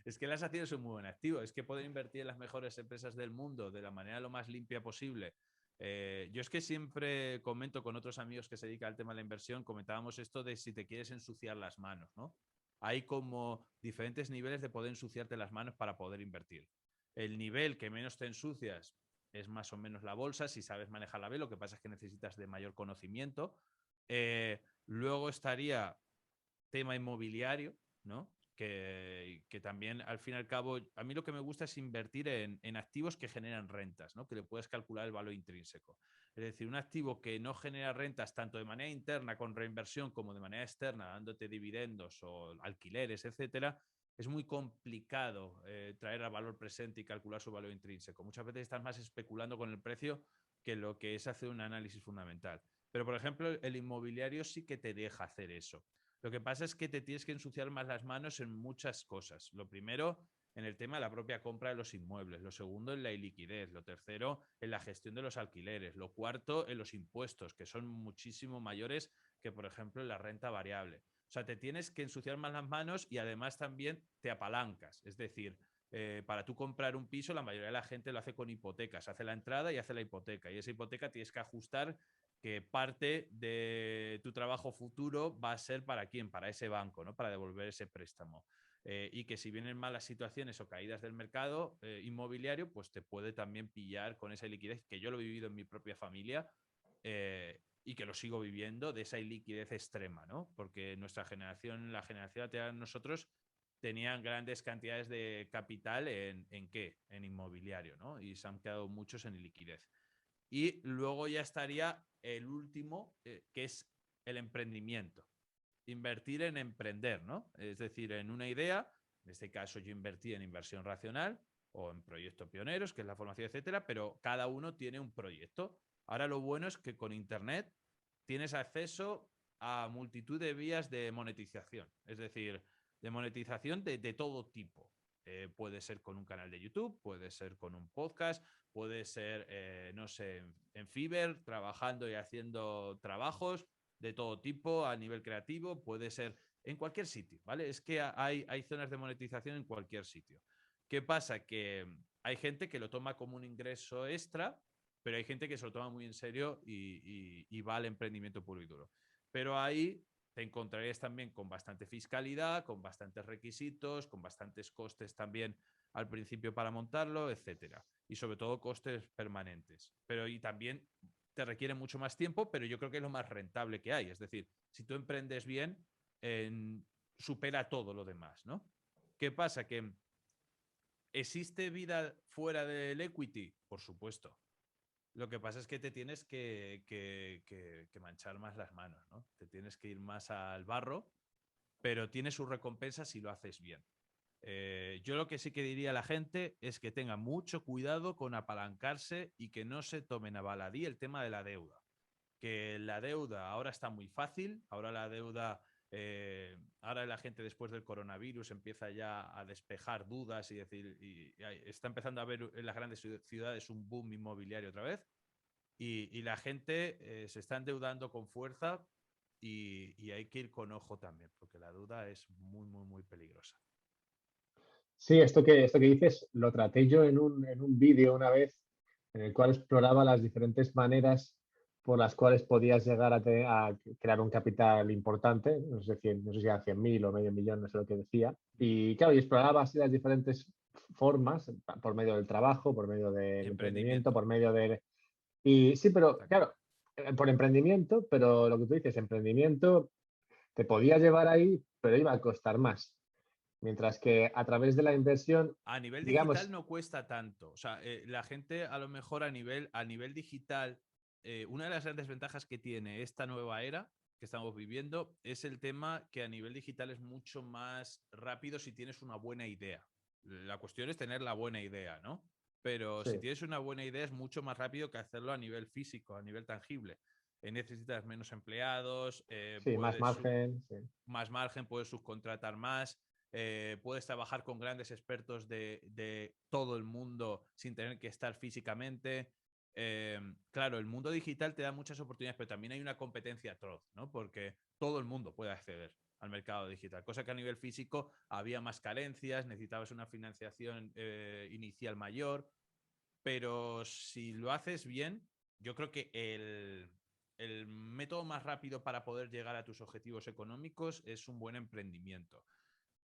Es que las acciones son muy buen activo. Es que poder invertir en las mejores empresas del mundo de la manera lo más limpia posible. Yo es que siempre comento con otros amigos que se dedican al tema de la inversión, comentábamos esto de si te quieres ensuciar las manos, ¿no? Hay como diferentes niveles de poder ensuciarte las manos para poder invertir. El nivel que menos te ensucias es más o menos la bolsa, si sabes manejarla bien, lo que pasa es que necesitas de mayor conocimiento. Luego estaría tema inmobiliario, ¿no? Que también, al fin y al cabo, a mí lo que me gusta es invertir en activos que generan rentas, ¿no? Que le puedes calcular el valor intrínseco. Es decir, un activo que no genera rentas tanto de manera interna con reinversión como de manera externa, dándote dividendos o alquileres, etcétera, es muy complicado traer al valor presente y calcular su valor intrínseco. Muchas veces estás más especulando con el precio que lo que es hacer un análisis fundamental. Pero, por ejemplo, el inmobiliario sí que te deja hacer eso. Lo que pasa es que te tienes que ensuciar más las manos en muchas cosas. Lo primero, en el tema de la propia compra de los inmuebles. Lo segundo, en la iliquidez. Lo tercero, en la gestión de los alquileres. Lo cuarto, en los impuestos, que son muchísimo mayores que, por ejemplo, en la renta variable. O sea, te tienes que ensuciar más las manos y además también te apalancas. Es decir, para tú comprar un piso, la mayoría de la gente lo hace con hipotecas. Hace la entrada y hace la hipoteca. Y esa hipoteca tienes que ajustar que parte de tu trabajo futuro va a ser para quién, para ese banco, ¿no? Para devolver ese préstamo. Y que si vienen malas situaciones o caídas del mercado inmobiliario, pues te puede también pillar con esa liquidez, que yo lo he vivido en mi propia familia y que lo sigo viviendo, de esa liquidez extrema, ¿no? Porque nuestra generación, la generación anterior a nosotros, tenían grandes cantidades de capital ¿en qué? En inmobiliario, ¿no? Y se han quedado muchos en liquidez. Y luego ya estaría el último, que es el emprendimiento. Invertir en emprender, ¿no? Es decir, en una idea. En este caso yo invertí en inversión racional, o en Proyecto Pioneros, que es la formación, etcétera, pero cada uno tiene un proyecto. Ahora lo bueno es que con Internet tienes acceso a multitud de vías de monetización, es decir, de monetización de todo tipo. Puede ser con un canal de YouTube, puede ser con un podcast, puede ser, no sé, en Fiverr, trabajando y haciendo trabajos de todo tipo a nivel creativo, puede ser en cualquier sitio, ¿vale? Es que hay zonas de monetización en cualquier sitio. ¿Qué pasa? Que hay gente que lo toma como un ingreso extra, pero hay gente que se lo toma muy en serio y va al emprendimiento puro y duro. Pero ahí te encontrarías también con bastante fiscalidad, con bastantes requisitos, con bastantes costes también al principio para montarlo, etcétera. Y sobre todo costes permanentes. Pero y también te requiere mucho más tiempo, pero yo creo que es lo más rentable que hay. Es decir, si tú emprendes bien, supera todo lo demás, ¿no? ¿Qué pasa? Que ¿existe vida fuera del equity? Por supuesto. Lo que pasa es que te tienes que manchar más las manos, ¿no? Te tienes que ir más al barro, pero tiene su recompensa si lo haces bien. Yo lo que sí que diría a la gente es que tenga mucho cuidado con apalancarse y que no se tomen a baladí el tema de la deuda. Que la deuda ahora está muy fácil, ahora la deuda, ahora la gente después del coronavirus empieza ya a despejar dudas y decir, y está empezando a haber en las grandes ciudades un boom inmobiliario otra vez y la gente se está endeudando con fuerza y hay que ir con ojo también, porque la deuda es muy, muy, muy peligrosa. Sí, esto que dices lo traté yo en un vídeo una vez en el cual exploraba las diferentes maneras por las cuales podías llegar a crear un capital importante, no sé si eran 100.000 o medio millón, no sé lo que decía. Y claro, y exploraba así las diferentes formas, por medio del trabajo, por medio Y del emprendimiento, emprendimiento. por medio de... Y sí, pero Está claro. claro, por emprendimiento, pero lo que tú dices, emprendimiento te podía llevar ahí, pero iba a costar más. Mientras que a través de la inversión, A nivel digital digamos, no cuesta tanto. O sea, la gente a lo mejor a nivel digital, una de las grandes ventajas que tiene esta nueva era que estamos viviendo es el tema que a nivel digital es mucho más rápido si tienes una buena idea. La cuestión es tener la buena idea, ¿no? Pero sí, si tienes una buena idea es mucho más rápido que hacerlo a nivel físico, a nivel tangible. Necesitas menos empleados, sí, más margen, sí. más margen, puedes subcontratar más, puedes trabajar con grandes expertos de todo el mundo sin tener que estar físicamente. Claro, el mundo digital te da muchas oportunidades, pero también hay una competencia atroz, ¿no? Porque todo el mundo puede acceder al mercado digital, cosa que a nivel físico había más carencias, necesitabas una financiación inicial mayor, pero si lo haces bien, yo creo que el método más rápido para poder llegar a tus objetivos económicos es un buen emprendimiento.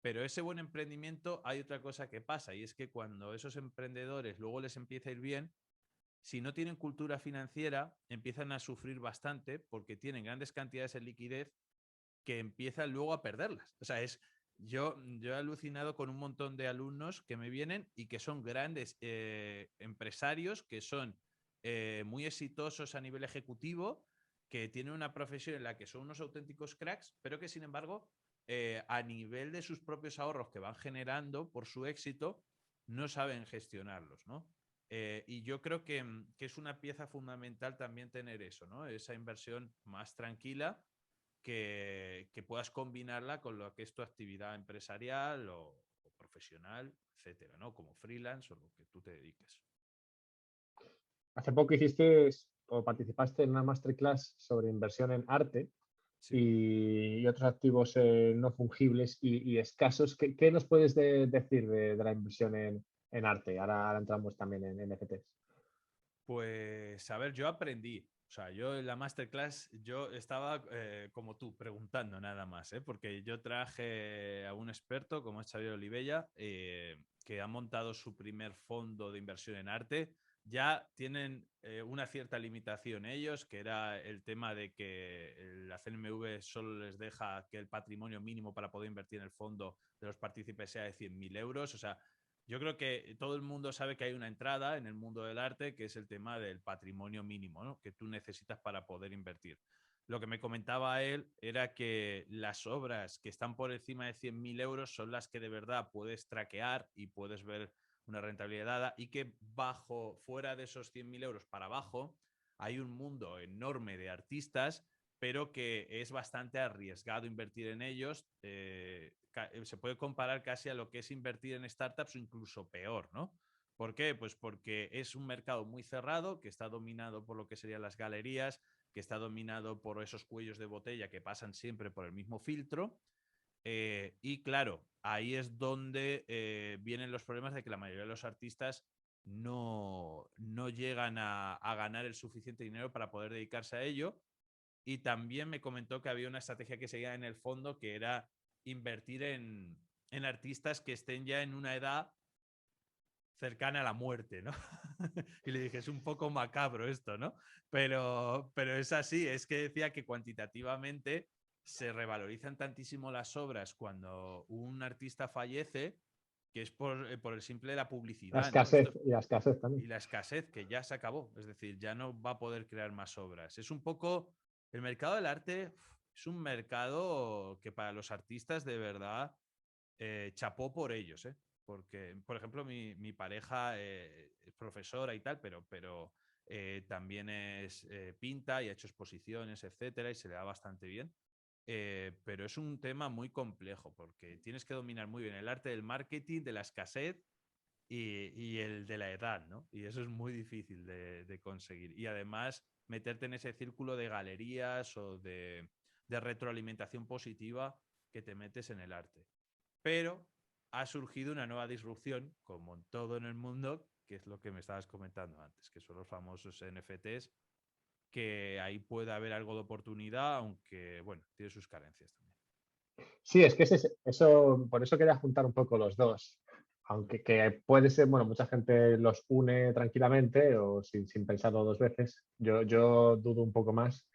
Pero ese buen emprendimiento hay otra cosa que pasa y es que cuando esos emprendedores luego les empieza a ir bien, si no tienen cultura financiera, empiezan a sufrir bastante porque tienen grandes cantidades en liquidez que empiezan luego a perderlas. O sea, yo he alucinado con un montón de alumnos que me vienen y que son grandes empresarios, que son muy exitosos a nivel ejecutivo, que tienen una profesión en la que son unos auténticos cracks, pero que sin embargo, a nivel de sus propios ahorros que van generando por su éxito, no saben gestionarlos, ¿no? Y yo creo que es una pieza fundamental también tener eso, ¿no? Esa inversión más tranquila que puedas combinarla con lo que es tu actividad empresarial o profesional, etcétera, ¿no? Como freelance o lo que tú te dediques. Hace poco hiciste o participaste en una masterclass sobre inversión en arte Sí. y otros activos no fungibles y escasos. ¿Qué nos puedes decir de la inversión en arte? Ahora entramos también en NFTs. Pues, a ver, yo aprendí. O sea, yo en la masterclass, yo estaba como tú, preguntando nada más, ¿eh? Porque yo traje a un experto como es Xavier Olivella, que ha montado su primer fondo de inversión en arte. Ya tienen una cierta limitación ellos, que era el tema de que la CNMV solo les deja que el patrimonio mínimo para poder invertir en el fondo de los partícipes sea de 100.000 euros. O sea, yo creo que todo el mundo sabe que hay una entrada en el mundo del arte que es el tema del patrimonio mínimo, ¿no? Que tú necesitas para poder invertir. Lo que me comentaba él era que las obras que están por encima de 100.000 euros son las que de verdad puedes traquear y puedes ver una rentabilidad dada y que fuera de esos 100.000 euros para abajo, hay un mundo enorme de artistas, pero que es bastante arriesgado invertir en ellos. Se puede comparar casi a lo que es invertir en startups o incluso peor, ¿no? ¿Por qué? Pues porque es un mercado muy cerrado, que está dominado por lo que serían las galerías, que está dominado por esos cuellos de botella que pasan siempre por el mismo filtro. Y claro, ahí es donde vienen los problemas de que la mayoría de los artistas no llegan a ganar el suficiente dinero para poder dedicarse a ello. Y también me comentó que había una estrategia que seguía en el fondo, que era invertir en artistas que estén ya en una edad cercana a la muerte, ¿no? Y le dije, es un poco macabro esto, ¿no? Pero es así, es que decía que cuantitativamente se revalorizan tantísimo las obras cuando un artista fallece, que es por el simple de la La publicidad, ¿no? escasez, y la escasez también. Y la escasez, que ya se acabó, es decir, ya no va a poder crear más obras. Es un poco, el mercado del arte es un mercado que para los artistas de verdad chapó por ellos, ¿eh? Porque, por ejemplo, mi pareja es profesora y tal, pero también es pinta y ha hecho exposiciones, etcétera, y se le da bastante bien. Pero es un tema muy complejo porque tienes que dominar muy bien el arte del marketing, de la escasez y el de la edad, ¿no? Y eso es muy difícil de conseguir. Y además, meterte en ese círculo de galerías o de retroalimentación positiva que te metes en el arte. Pero ha surgido una nueva disrupción, como en todo en el mundo, que es lo que me estabas comentando antes, que son los famosos NFTs, que ahí puede haber algo de oportunidad, aunque, bueno, tiene sus carencias también. Sí, es que eso, por eso quería juntar un poco los dos. Aunque que puede ser, bueno, mucha gente los une tranquilamente o sin pensarlo dos veces. Yo dudo un poco más.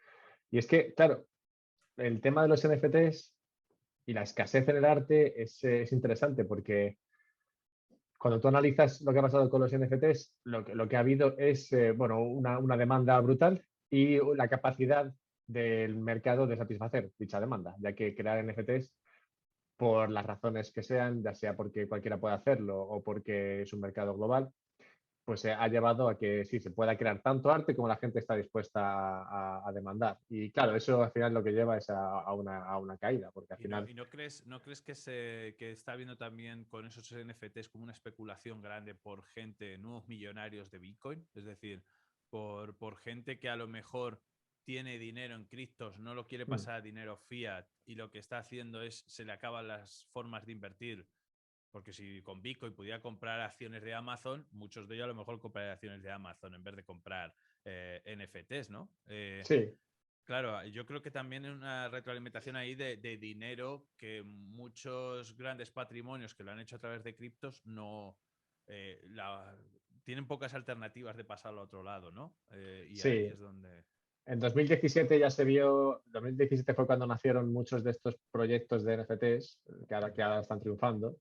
Y es que, claro, el tema de los NFTs y la escasez en el arte es interesante porque cuando tú analizas lo que ha pasado con los NFTs, lo que ha habido es bueno, una demanda brutal y la capacidad del mercado de satisfacer dicha demanda, ya que crear NFTs, por las razones que sean, ya sea porque cualquiera puede hacerlo o porque es un mercado global, pues ha llevado a que sí, se pueda crear tanto arte como la gente está dispuesta a demandar. Y claro, eso al final lo que lleva es a una caída, porque al ¿Y no, final... y no crees que está habiendo también con esos NFTs como una especulación grande por gente, nuevos millonarios de Bitcoin? Es decir, por gente que a lo mejor tiene dinero en criptos, no lo quiere Mm. pasar a dinero fiat y lo que está haciendo es se le acaban las formas de invertir. Porque si con Bitcoin pudiera comprar acciones de Amazon, muchos de ellos a lo mejor comprarían acciones de Amazon en vez de comprar NFTs, ¿no? Sí, Claro, yo creo que también es una retroalimentación ahí de dinero que muchos grandes patrimonios que lo han hecho a través de criptos no tienen pocas alternativas de pasarlo a otro lado, ¿no? Y ahí sí. es donde... En 2017 ya se vio, 2017 fue cuando nacieron muchos de estos proyectos de NFTs, que ahora están triunfando,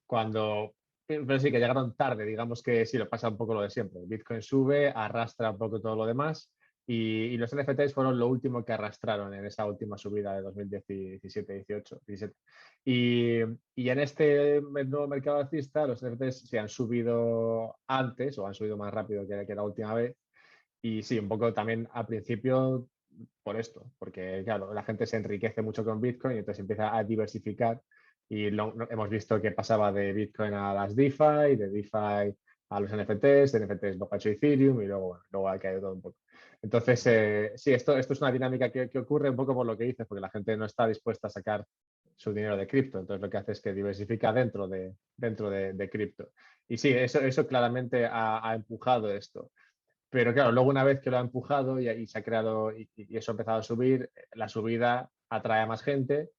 pero sí que llegaron tarde, digamos que sí, lo pasa un poco lo de siempre. Bitcoin sube, arrastra un poco todo lo demás y los NFTs fueron lo último que arrastraron en esa última subida de 2017, 18, 17. Y, y en este nuevo mercado alcista los NFTs se han subido antes o han subido más rápido que la última vez. Y sí, un poco también al principio por esto, porque claro, la gente se enriquece mucho con Bitcoin y entonces empieza a diversificar y hemos visto que pasaba de Bitcoin a las DeFi, de DeFi a los NFTs, de NFTs lo ha hecho Ethereum y luego, bueno, luego ha caído todo un poco. Entonces, sí, esto es una dinámica que ocurre un poco por lo que dices, porque la gente no está dispuesta a sacar su dinero de cripto, entonces lo que hace es que diversifica dentro de cripto. Y sí, eso claramente ha empujado esto. Pero claro, luego una vez que lo ha empujado y se ha creado y eso ha empezado a subir, la subida atrae a más gente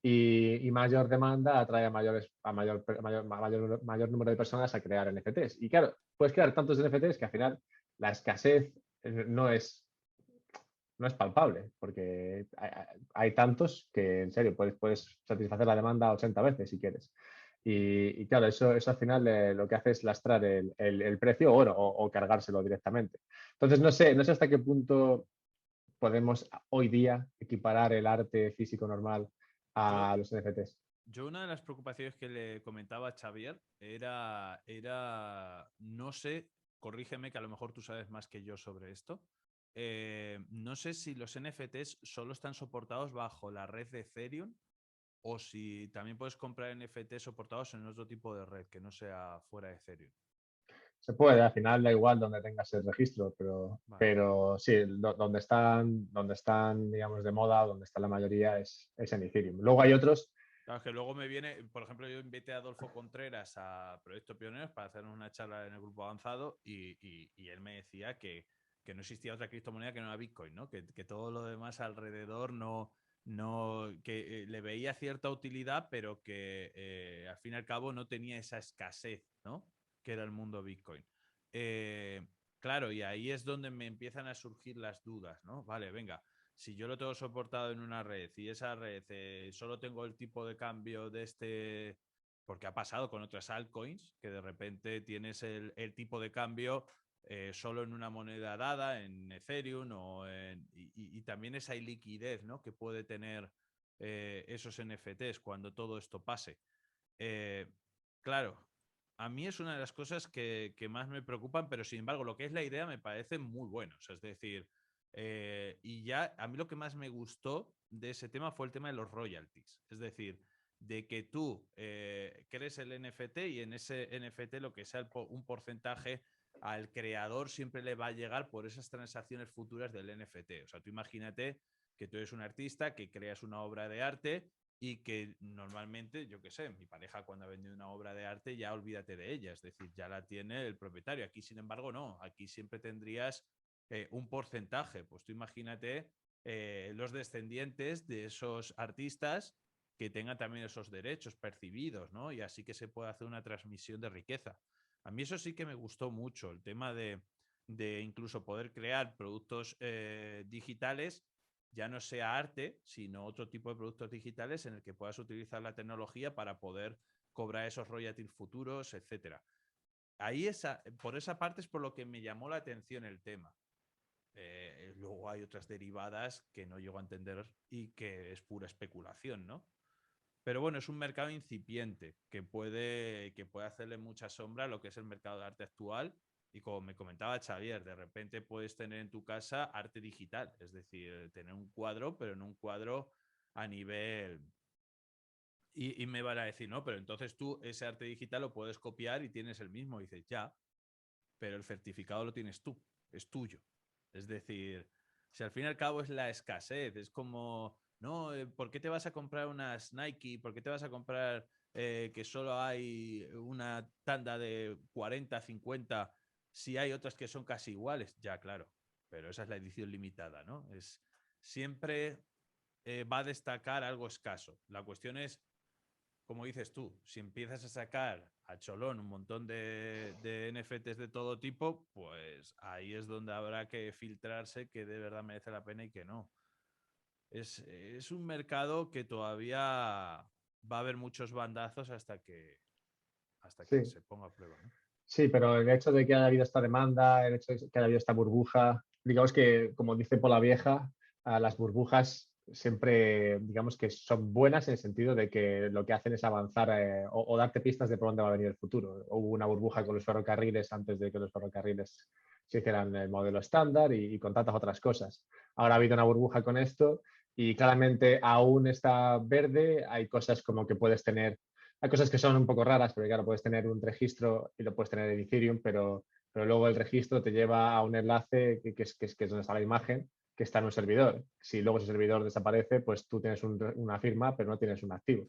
y mayor demanda atrae a mayor número de personas a crear NFTs. Y claro, puedes crear tantos NFTs que al final la escasez no es palpable, porque hay tantos que en serio puedes satisfacer la demanda 80 veces si quieres. Y claro, eso al final lo que hace es lastrar el precio o cargárselo directamente. Entonces, no sé hasta qué punto podemos hoy día equiparar el arte físico normal Yo, a los NFTs. Yo una de las preocupaciones que le comentaba a Xavier era, no sé, corrígeme que a lo mejor tú sabes más que yo sobre esto. No sé si los NFTs solo están soportados bajo la red de Ethereum o si también puedes comprar NFTs soportados en otro tipo de red que no sea fuera de Ethereum. Se puede, al final da igual donde tengas el registro, Vale. pero sí, donde están, digamos, de moda, donde está la mayoría es en Ethereum. Luego hay otros. Claro, que luego me viene, por ejemplo, yo invité a Adolfo Contreras a Proyecto Pioneros para hacer una charla en el grupo avanzado y él me decía que no existía otra criptomoneda que no era Bitcoin, ¿no? Que todo lo demás alrededor que le veía cierta utilidad, pero que al fin y al cabo no tenía esa escasez, ¿no? Que era el mundo Bitcoin. Eh, claro, y ahí es donde me empiezan a surgir las dudas, ¿no? Vale, venga, si yo lo tengo soportado en una red y esa red solo tengo el tipo de cambio de este, porque ha pasado con otras altcoins, que de repente tienes el tipo de cambio solo en una moneda dada, en Ethereum, y también esa iliquidez, ¿no? Que puede tener esos NFTs cuando todo esto pase. Eh, claro, a mí es una de las cosas que más me preocupan, pero sin embargo, lo que es la idea me parece muy bueno. O sea, es decir, y ya a mí lo que más me gustó de ese tema fue el tema de los royalties. Es decir, de que tú crees el NFT y en ese NFT lo que sea un porcentaje al creador siempre le va a llegar por esas transacciones futuras del NFT. O sea, tú imagínate que tú eres un artista, que creas una obra de arte y que normalmente, yo qué sé, mi pareja cuando ha vendido una obra de arte ya olvídate de ella, es decir, ya la tiene el propietario. Aquí, sin embargo, no, aquí siempre tendrías un porcentaje. Pues tú imagínate los descendientes de esos artistas que tengan también esos derechos percibidos, ¿no? Y así que se puede hacer una transmisión de riqueza. A mí eso sí que me gustó mucho, el tema de incluso poder crear productos digitales, ya no sea arte, sino otro tipo de productos digitales en el que puedas utilizar la tecnología para poder cobrar esos royalties futuros, etcétera. Ahí por esa parte es por lo que me llamó la atención el tema. Luego hay otras derivadas que no llego a entender y que es pura especulación, ¿no? Pero bueno, es un mercado incipiente que puede hacerle mucha sombra a lo que es el mercado de arte actual. Y como me comentaba Xavier, de repente puedes tener en tu casa arte digital, es decir, tener un cuadro, pero no un cuadro a nivel. Y me van a decir, no, pero entonces tú ese arte digital lo puedes copiar y tienes el mismo. Y dices, ya, pero el certificado lo tienes tú, es tuyo. Es decir, si al fin y al cabo es la escasez, es como, no, ¿por qué te vas a comprar unas Nike? ¿Por qué te vas a comprar que solo hay una tanda de 40, 50, si hay otras que son casi iguales? Ya, claro, pero esa es la edición limitada, ¿no? Siempre va a destacar algo escaso. La cuestión es como dices tú, si empiezas a sacar a cholón un montón de NFTs de todo tipo, pues ahí es donde habrá que filtrarse que de verdad merece la pena y que no. Es un mercado que todavía va a haber muchos bandazos hasta que Sí, se ponga a prueba, ¿no? sí, pero el hecho de que haya habido esta demanda, el hecho de que haya habido esta burbuja, digamos que, como dice Pola Vieja, las burbujas siempre, digamos que son buenas en el sentido de que lo que hacen es avanzar o darte pistas de por dónde va a venir el futuro. Hubo una burbuja con los ferrocarriles antes de que los ferrocarriles se hicieran el modelo estándar y con tantas otras cosas. Ahora ha habido una burbuja con esto y claramente aún está verde. Hay cosas como que puedes tener, hay cosas que son un poco raras, porque claro, puedes tener un registro y lo puedes tener en Ethereum, pero luego el registro te lleva a un enlace que es donde está la imagen, que está en un servidor. Si luego ese servidor desaparece, pues tú tienes una firma, pero no tienes un activo.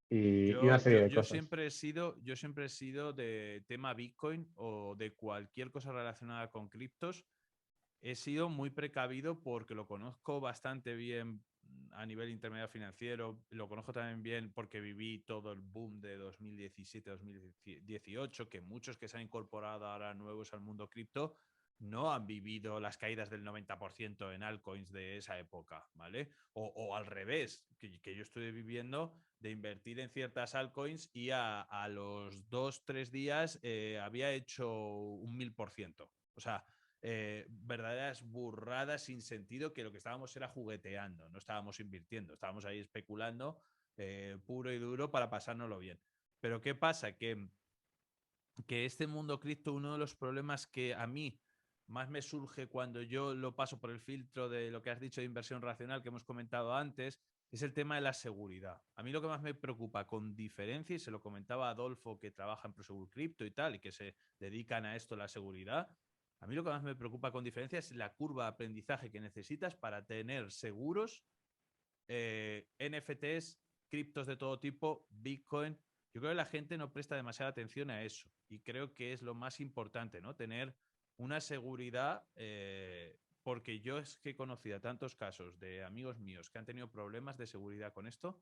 Y una Yo, serie yo, de yo cosas. siempre he sido, yo siempre he sido de tema Bitcoin o de cualquier cosa relacionada con criptos. He sido muy precavido porque lo conozco bastante bien a nivel intermedio financiero, lo conozco también bien porque viví todo el boom de 2017-2018, que muchos que se han incorporado ahora nuevos al mundo cripto no han vivido las caídas del 90% en altcoins de esa época, ¿vale? O al revés, que yo estoy viviendo de invertir en ciertas altcoins y a los 2, 3 días había hecho un 1000%. O sea, verdaderas burradas sin sentido que lo que estábamos era jugueteando, no estábamos invirtiendo, estábamos ahí especulando puro y duro para pasárnoslo bien. Pero ¿qué pasa? Que este mundo cripto, uno de los problemas que a mí más me surge cuando yo lo paso por el filtro de lo que has dicho de inversión racional que hemos comentado antes, es el tema de la seguridad. A mí lo que más me preocupa, con diferencia, y se lo comentaba a Adolfo, que trabaja en Prosegur Crypto y tal, y que se dedican a esto, la seguridad, a mí lo que más me preocupa con diferencia es la curva de aprendizaje que necesitas para tener seguros NFTs, criptos de todo tipo, Bitcoin. Yo creo que la gente no presta demasiada atención a eso y creo que es lo más importante, ¿no? Tener una seguridad, porque yo es que he conocido tantos casos de amigos míos que han tenido problemas de seguridad con esto,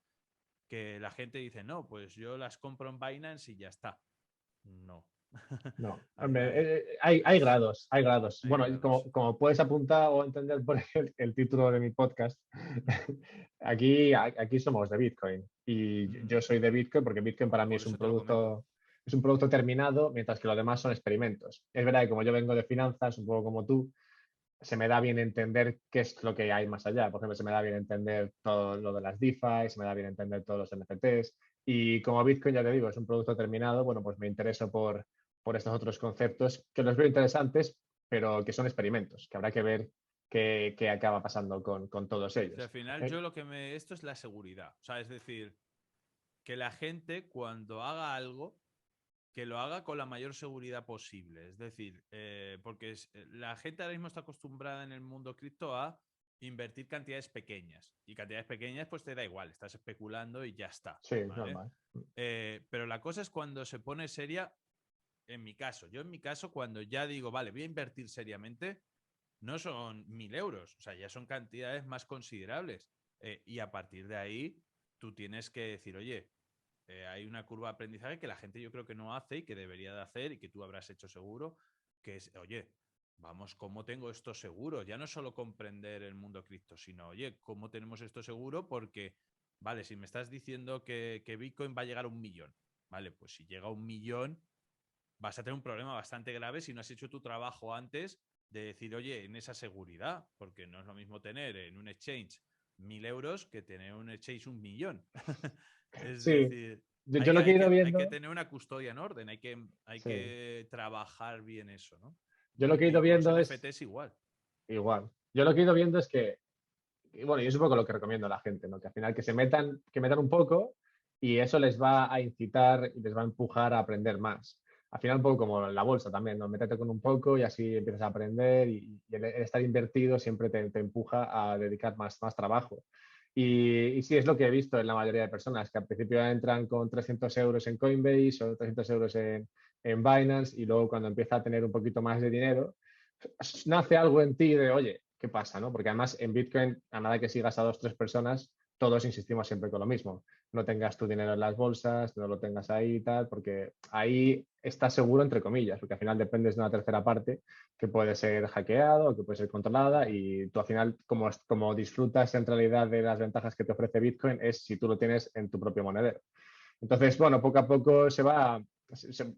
que la gente dice, no, pues yo las compro en Binance y ya está. No. No, hay, hombre, hay, hay grados, hay grados. hay Bueno, grados. como puedes apuntar o entender por el título de mi podcast, aquí somos de Bitcoin y yo soy de Bitcoin porque Bitcoin para mí Por eso te lo comento. es un producto terminado, mientras que lo demás son experimentos. Es verdad que como yo vengo de finanzas, un poco como tú, se me da bien entender qué es lo que hay más allá. Por ejemplo, se me da bien entender todo lo de las DeFi, se me da bien entender todos los NFTs. Y como Bitcoin, ya te digo, es un producto terminado, bueno, pues me intereso por estos otros conceptos que los veo interesantes, pero que son experimentos, que habrá que ver qué acaba pasando con todos Si al ellos. final yo lo que me... Esto es la seguridad. O sea, es decir, que la gente cuando haga algo que lo haga con la mayor seguridad posible. Es decir, porque la gente ahora mismo está acostumbrada en el mundo cripto a invertir cantidades pequeñas. Y cantidades pequeñas, pues te da igual, estás especulando y ya está. Sí, ¿Vale? normal. Pero la cosa es cuando se pone seria, en mi caso. Yo en mi caso, cuando ya digo, vale, voy a invertir seriamente, no son 1.000 euros, o sea, ya son cantidades más considerables. Y a partir de ahí, tú tienes que decir, oye, hay una curva de aprendizaje que la gente yo creo que no hace y que debería de hacer y que tú habrás hecho seguro, que es, oye, vamos, ¿cómo tengo esto seguro? Ya no solo comprender el mundo cripto, sino, oye, ¿cómo tenemos esto seguro? Porque, vale, si me estás diciendo que Bitcoin va a llegar a 1.000.000, vale, pues si llega a 1.000.000, vas a tener un problema bastante grave si no has hecho tu trabajo antes de decir, oye, en esa seguridad, porque no es lo mismo tener en un exchange 1.000 euros que tener en un exchange 1.000.000. Es Sí, decir, yo lo que he ido hay que viendo, tener una custodia en orden, hay sí, que trabajar bien eso, ¿no? yo lo que he Y ido con los viendo es NFTs igual. igual. Yo lo que he ido viendo es que y bueno, y es un poco lo que recomiendo a la gente, ¿no? Que al final que metan un poco y eso les va a incitar y les va a empujar a aprender más. Al final un poco como en la bolsa también, ¿no? Métete con un poco y así empiezas a aprender y el estar invertido siempre te empuja a dedicar más trabajo. Y sí, es lo que he visto en la mayoría de personas, que al principio entran con 300 euros en Coinbase o 300 euros en Binance y luego cuando empieza a tener un poquito más de dinero, nace algo en ti de, oye, ¿qué pasa? ¿No? Porque además en Bitcoin, a nada que sigas a dos, tres personas, todos insistimos siempre con lo mismo. No tengas tu dinero en las bolsas, no lo tengas ahí y tal, porque ahí estás seguro, entre comillas, porque al final dependes de una tercera parte que puede ser hackeado o que puede ser controlada y tú al final, como disfrutas en realidad de las ventajas que te ofrece Bitcoin, es si tú lo tienes en tu propio monedero. Entonces, bueno, poco a poco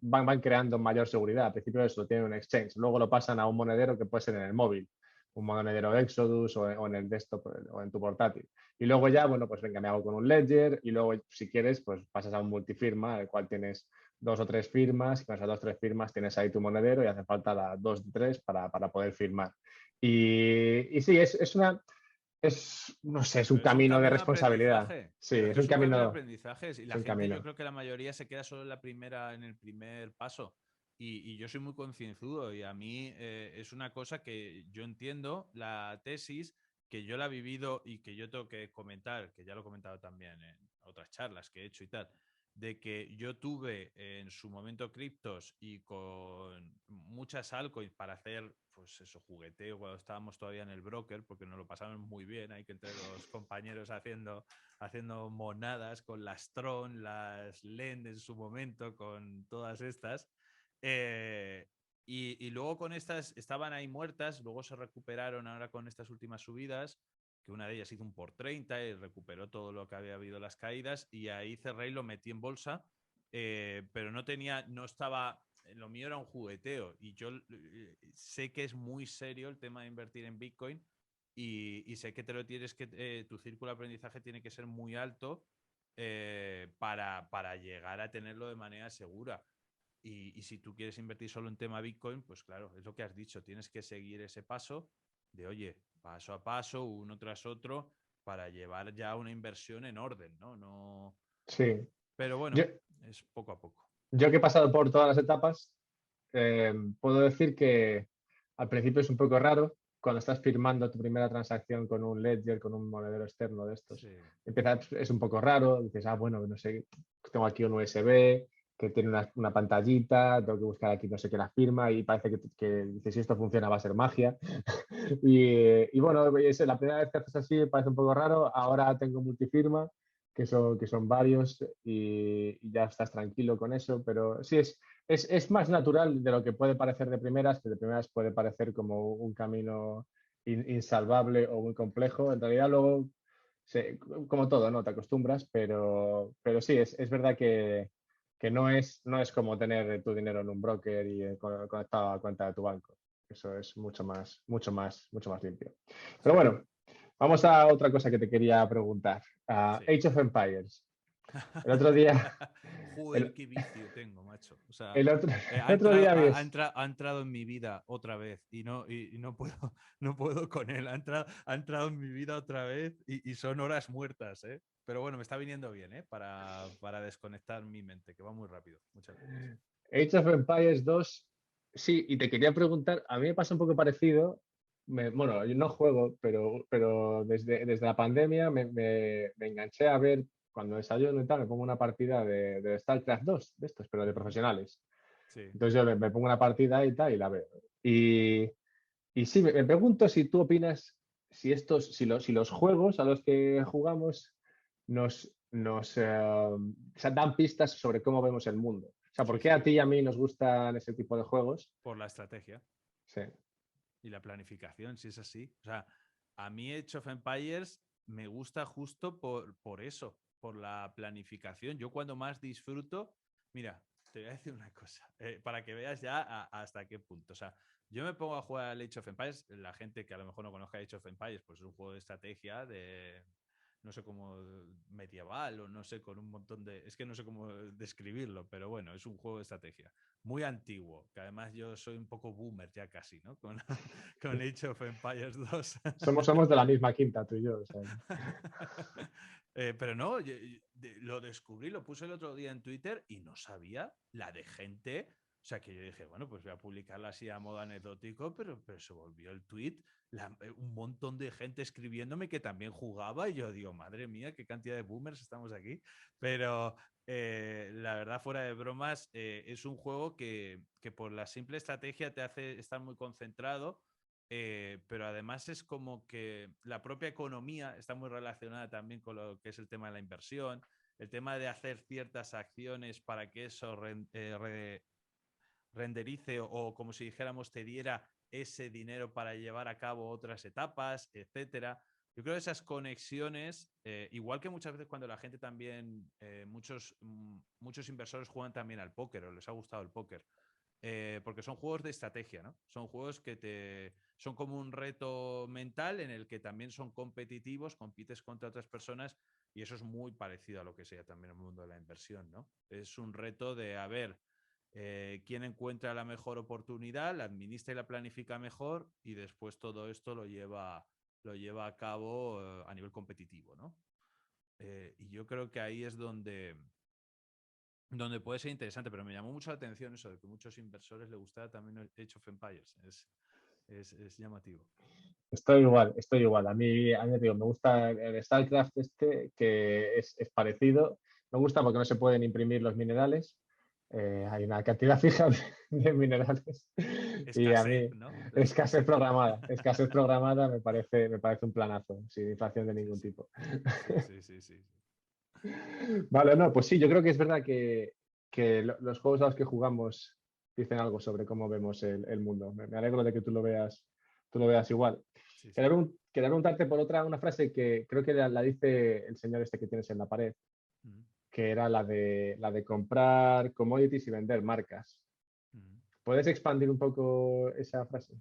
van creando mayor seguridad. Al principio eso lo tienen un exchange, luego lo pasan a un monedero que puede ser en el móvil, un monedero Exodus o en el desktop o en tu portátil. Y luego ya, bueno, pues venga, me hago con un ledger y luego si quieres, pues pasas a un multifirma, el cual tienes dos o tres firmas y con esas dos o tres firmas tienes ahí tu monedero y hace falta las dos o tres para poder firmar. Y sí, no sé, es un Pero es un camino de camino de responsabilidad. aprendizaje. Sí, Pero es es que un es un camino de camino, aprendizaje. Y es la un gente, yo camino. creo que la mayoría se queda solo en el primer paso. Y yo soy muy concienzudo y a mí es una cosa que yo entiendo, la tesis, que yo la he vivido y que yo tengo que comentar, que ya lo he comentado también en otras charlas que he hecho y tal, de que yo tuve en su momento criptos y con muchas altcoins para hacer, pues eso, jugueteo cuando estábamos todavía en el broker, porque nos lo pasamos muy bien, hay que entre los compañeros haciendo monadas con las Tron, las Lend en su momento, con todas estas. Eh, y luego con estas estaban ahí muertas, luego se recuperaron ahora con estas últimas subidas, que una de ellas hizo un por 30 y recuperó todo lo que había habido las caídas y ahí cerré y lo metí en bolsa, pero no estaba, lo mío era un jugueteo y yo sé que es muy serio el tema de invertir en Bitcoin y sé que te lo tienes que, tu círculo de aprendizaje tiene que ser muy alto para llegar a tenerlo de manera segura. Y si tú quieres invertir solo en tema Bitcoin, pues claro, es lo que has dicho, tienes que seguir ese paso de, oye, paso a paso, uno tras otro, para llevar ya una inversión en orden, ¿no? No... Sí. Pero Yo, bueno, es poco a poco. yo que he pasado por todas las etapas, puedo decir que al principio es un poco raro cuando estás firmando tu primera transacción con un ledger, con un monedero externo de estos. Sí. Empieza, es un poco raro, dices, bueno, no sé, tengo aquí un USB que tiene una pantallita, tengo que buscar aquí no sé qué la firma y parece que dices, si esto funciona va a ser magia. Y bueno, la primera vez que haces así parece un poco raro, ahora tengo multifirma que son varios y ya estás tranquilo con eso, pero sí es más natural de lo que puede parecer de primeras, que de primeras puede parecer como un camino insalvable o muy complejo. En realidad luego, como todo, ¿no? Te acostumbras, pero sí, es verdad que no es como tener tu dinero en un broker y conectado a la cuenta de tu banco. Eso es mucho más limpio. Pero Sí, bueno, vamos a otra cosa que te quería preguntar. sí. Age of Empires. El otro día, Joder, el, qué vicio tengo, macho. O sea, el otro, ha el otro entrado, día ha entrado en mi vida otra vez y no puedo, no puedo con él. Ha entrado en mi vida otra vez y son horas muertas, ¿eh? Pero bueno, me está viniendo bien, ¿eh? Para desconectar mi mente, que va muy rápido. Muchas gracias. Age of Empires 2, sí, y te quería preguntar, a mí me pasa un poco parecido. Bueno, yo no juego, pero desde la pandemia me enganché a ver, cuando desayuno y tal, me pongo una partida de StarCraft 2, de estos, pero de profesionales. Sí. Entonces yo me pongo una partida y tal y la veo. Y, y sí, me pregunto si tú opinas si los juegos a los que jugamos o sea, dan pistas sobre cómo vemos el mundo. O sea, ¿por Sí, qué a sí. ti y a mí nos gustan ese tipo de juegos? Por la estrategia Sí, y la planificación, si es así. O sea, a mí Age of Empires me gusta justo por eso, por la planificación. Yo cuando más disfruto, mira, te voy a decir una cosa, para que veas ya hasta qué punto. O sea, yo me pongo a jugar al Age of Empires, la gente que a lo mejor no conozca Age of Empires, pues es un juego de estrategia de, no sé cómo, medieval o no sé, con un montón de... Es que no sé cómo describirlo, pero bueno, es un juego de estrategia muy antiguo, que además yo soy un poco boomer ya casi, ¿no? Con Age of Empires 2. somos de la misma quinta, tú y yo. O sea, Pero no, lo descubrí, lo puse el otro día en Twitter y no sabía la de gente. O sea, que yo dije, bueno, pues voy a publicarla así a modo anecdótico, pero se volvió el tweet, un montón de gente escribiéndome que también jugaba y yo digo, madre mía, qué cantidad de boomers estamos aquí. Pero la verdad, fuera de bromas, es un juego que por la simple estrategia te hace estar muy concentrado, pero además es como que la propia economía está muy relacionada también con lo que es el tema de la inversión, el tema de hacer ciertas acciones para que eso renderice o como si dijéramos te diera ese dinero para llevar a cabo otras etapas, etcétera. Yo creo que esas conexiones, igual que muchas veces cuando la gente también, muchos inversores juegan también al póker o les ha gustado el póker, porque son juegos de estrategia, ¿no? Son juegos que son como un reto mental en el que también son competitivos, compites contra otras personas y eso es muy parecido a lo que sería también el mundo de la inversión, ¿no? Es un reto de, a ver, quién encuentra la mejor oportunidad, la administra y la planifica mejor y después todo esto lo lleva a cabo a nivel competitivo, ¿no? Y yo creo que ahí es donde puede ser interesante, pero me llamó mucho la atención eso de que muchos inversores le gustara también el Age of Empires. Es llamativo. estoy igual, estoy igual. A mí digo, me gusta el StarCraft este, que es parecido. Me gusta porque no se pueden imprimir los minerales. Hay una cantidad fija de minerales. Y a mí, Escasez, ¿no? La escasez. escasez programada me parece un planazo, sin inflación de Sí, ningún sí. tipo. Sí, sí, sí, sí. Vale, no, pues sí, yo creo que es verdad que los juegos a los que jugamos dicen algo sobre cómo vemos el mundo. Me alegro de que tú lo veas igual. Sí, sí. Quería preguntarte por una frase que creo que la dice el señor este que tienes en la pared, Mm, que era la de comprar commodities y vender marcas. mm. ¿Puedes expandir un poco esa frase?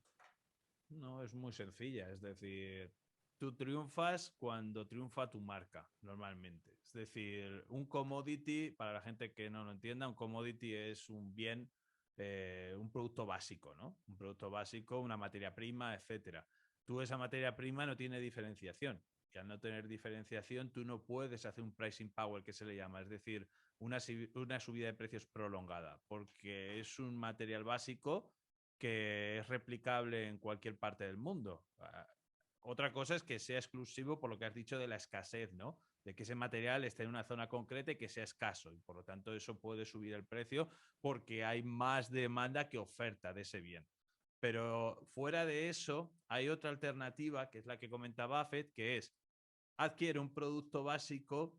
No, es muy sencilla. Es decir, tú triunfas cuando triunfa tu marca, normalmente. Es decir, un commodity, para la gente que no lo entienda, un commodity es un bien, un producto básico, ¿no? Un producto básico, una materia prima, etcétera. Tú esa materia prima no tiene diferenciación. Y al no tener diferenciación, tú no puedes hacer un pricing power, que se le llama, es decir, una subida de precios prolongada, porque es un material básico que es replicable en cualquier parte del mundo. Otra cosa es que sea exclusivo por lo que has dicho de la escasez, ¿no? De que ese material esté en una zona concreta y que sea escaso. Y por lo tanto eso puede subir el precio porque hay más demanda que oferta de ese bien. Pero fuera de eso, hay otra alternativa, que es la que comenta Buffett, que es adquiere un producto básico,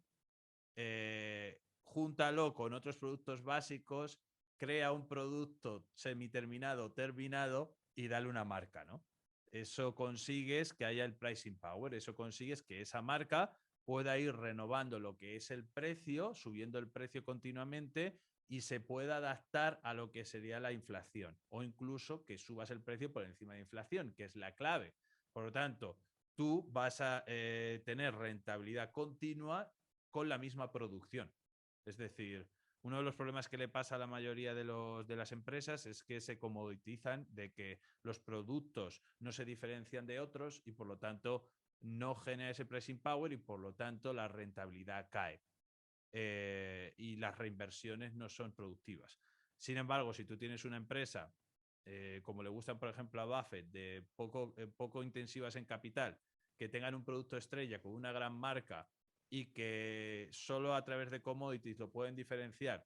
júntalo con otros productos básicos, crea un producto semiterminado, terminado y dale una marca, ¿no? Eso consigues que haya el pricing power, eso consigues que esa marca pueda ir renovando lo que es el precio, subiendo el precio continuamente y se pueda adaptar a lo que sería la inflación o incluso que subas el precio por encima de inflación, que es la clave. Por lo tanto, tú vas a tener rentabilidad continua con la misma producción. Es decir, uno de los problemas que le pasa a la mayoría de las empresas es que se comoditizan, de que los productos no se diferencian de otros y por lo tanto no genera ese pricing power y por lo tanto la rentabilidad cae. Y las reinversiones no son productivas. Sin embargo, si tú tienes una empresa, como le gustan, por ejemplo, a Buffett, de poco intensivas en capital, que tengan un producto estrella con una gran marca y que solo a través de commodities lo pueden diferenciar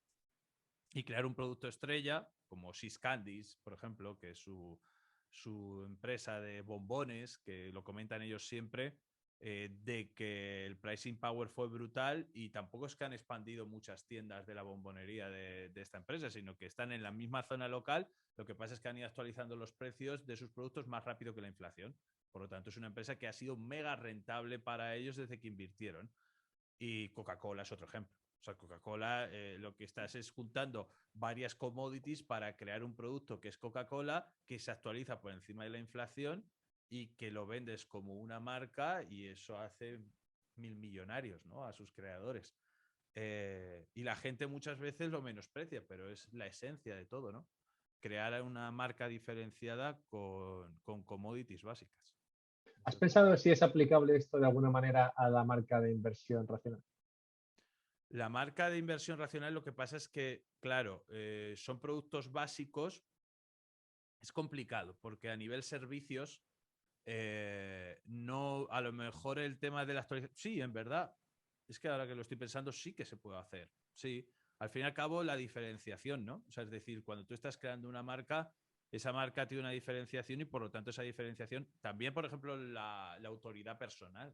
y crear un producto estrella, como Swiss Candies, por ejemplo, que es su empresa de bombones, que lo comentan ellos siempre, de que el pricing power fue brutal y tampoco es que han expandido muchas tiendas de la bombonería de esta empresa, sino que están en la misma zona local. Lo que pasa es que han ido actualizando los precios de sus productos más rápido que la inflación. Por lo tanto, es una empresa que ha sido mega rentable para ellos desde que invirtieron. Y Coca-Cola es otro ejemplo. O sea, Coca-Cola lo que estás es juntando varias commodities para crear un producto que es Coca-Cola, que se actualiza por encima de la inflación y que lo vendes como una marca y eso hace mil millonarios, ¿no? A sus creadores. Y la gente muchas veces lo menosprecia, pero es la esencia de todo, ¿no? Crear una marca diferenciada con commodities básicas. ¿Has Eso es lo que... pensado si es aplicable esto de alguna manera a la marca de inversión racional? La marca de inversión racional, lo que pasa es que, claro, son productos básicos, es complicado, porque a nivel servicios, no, a lo mejor el tema de la actualización, sí, en verdad, es que ahora que lo estoy pensando, sí que se puede hacer, sí. Al fin y al cabo, la diferenciación, ¿no? O sea, es decir, cuando tú estás creando una marca, esa marca tiene una diferenciación y por lo tanto esa diferenciación, también, por ejemplo, la autoridad personal.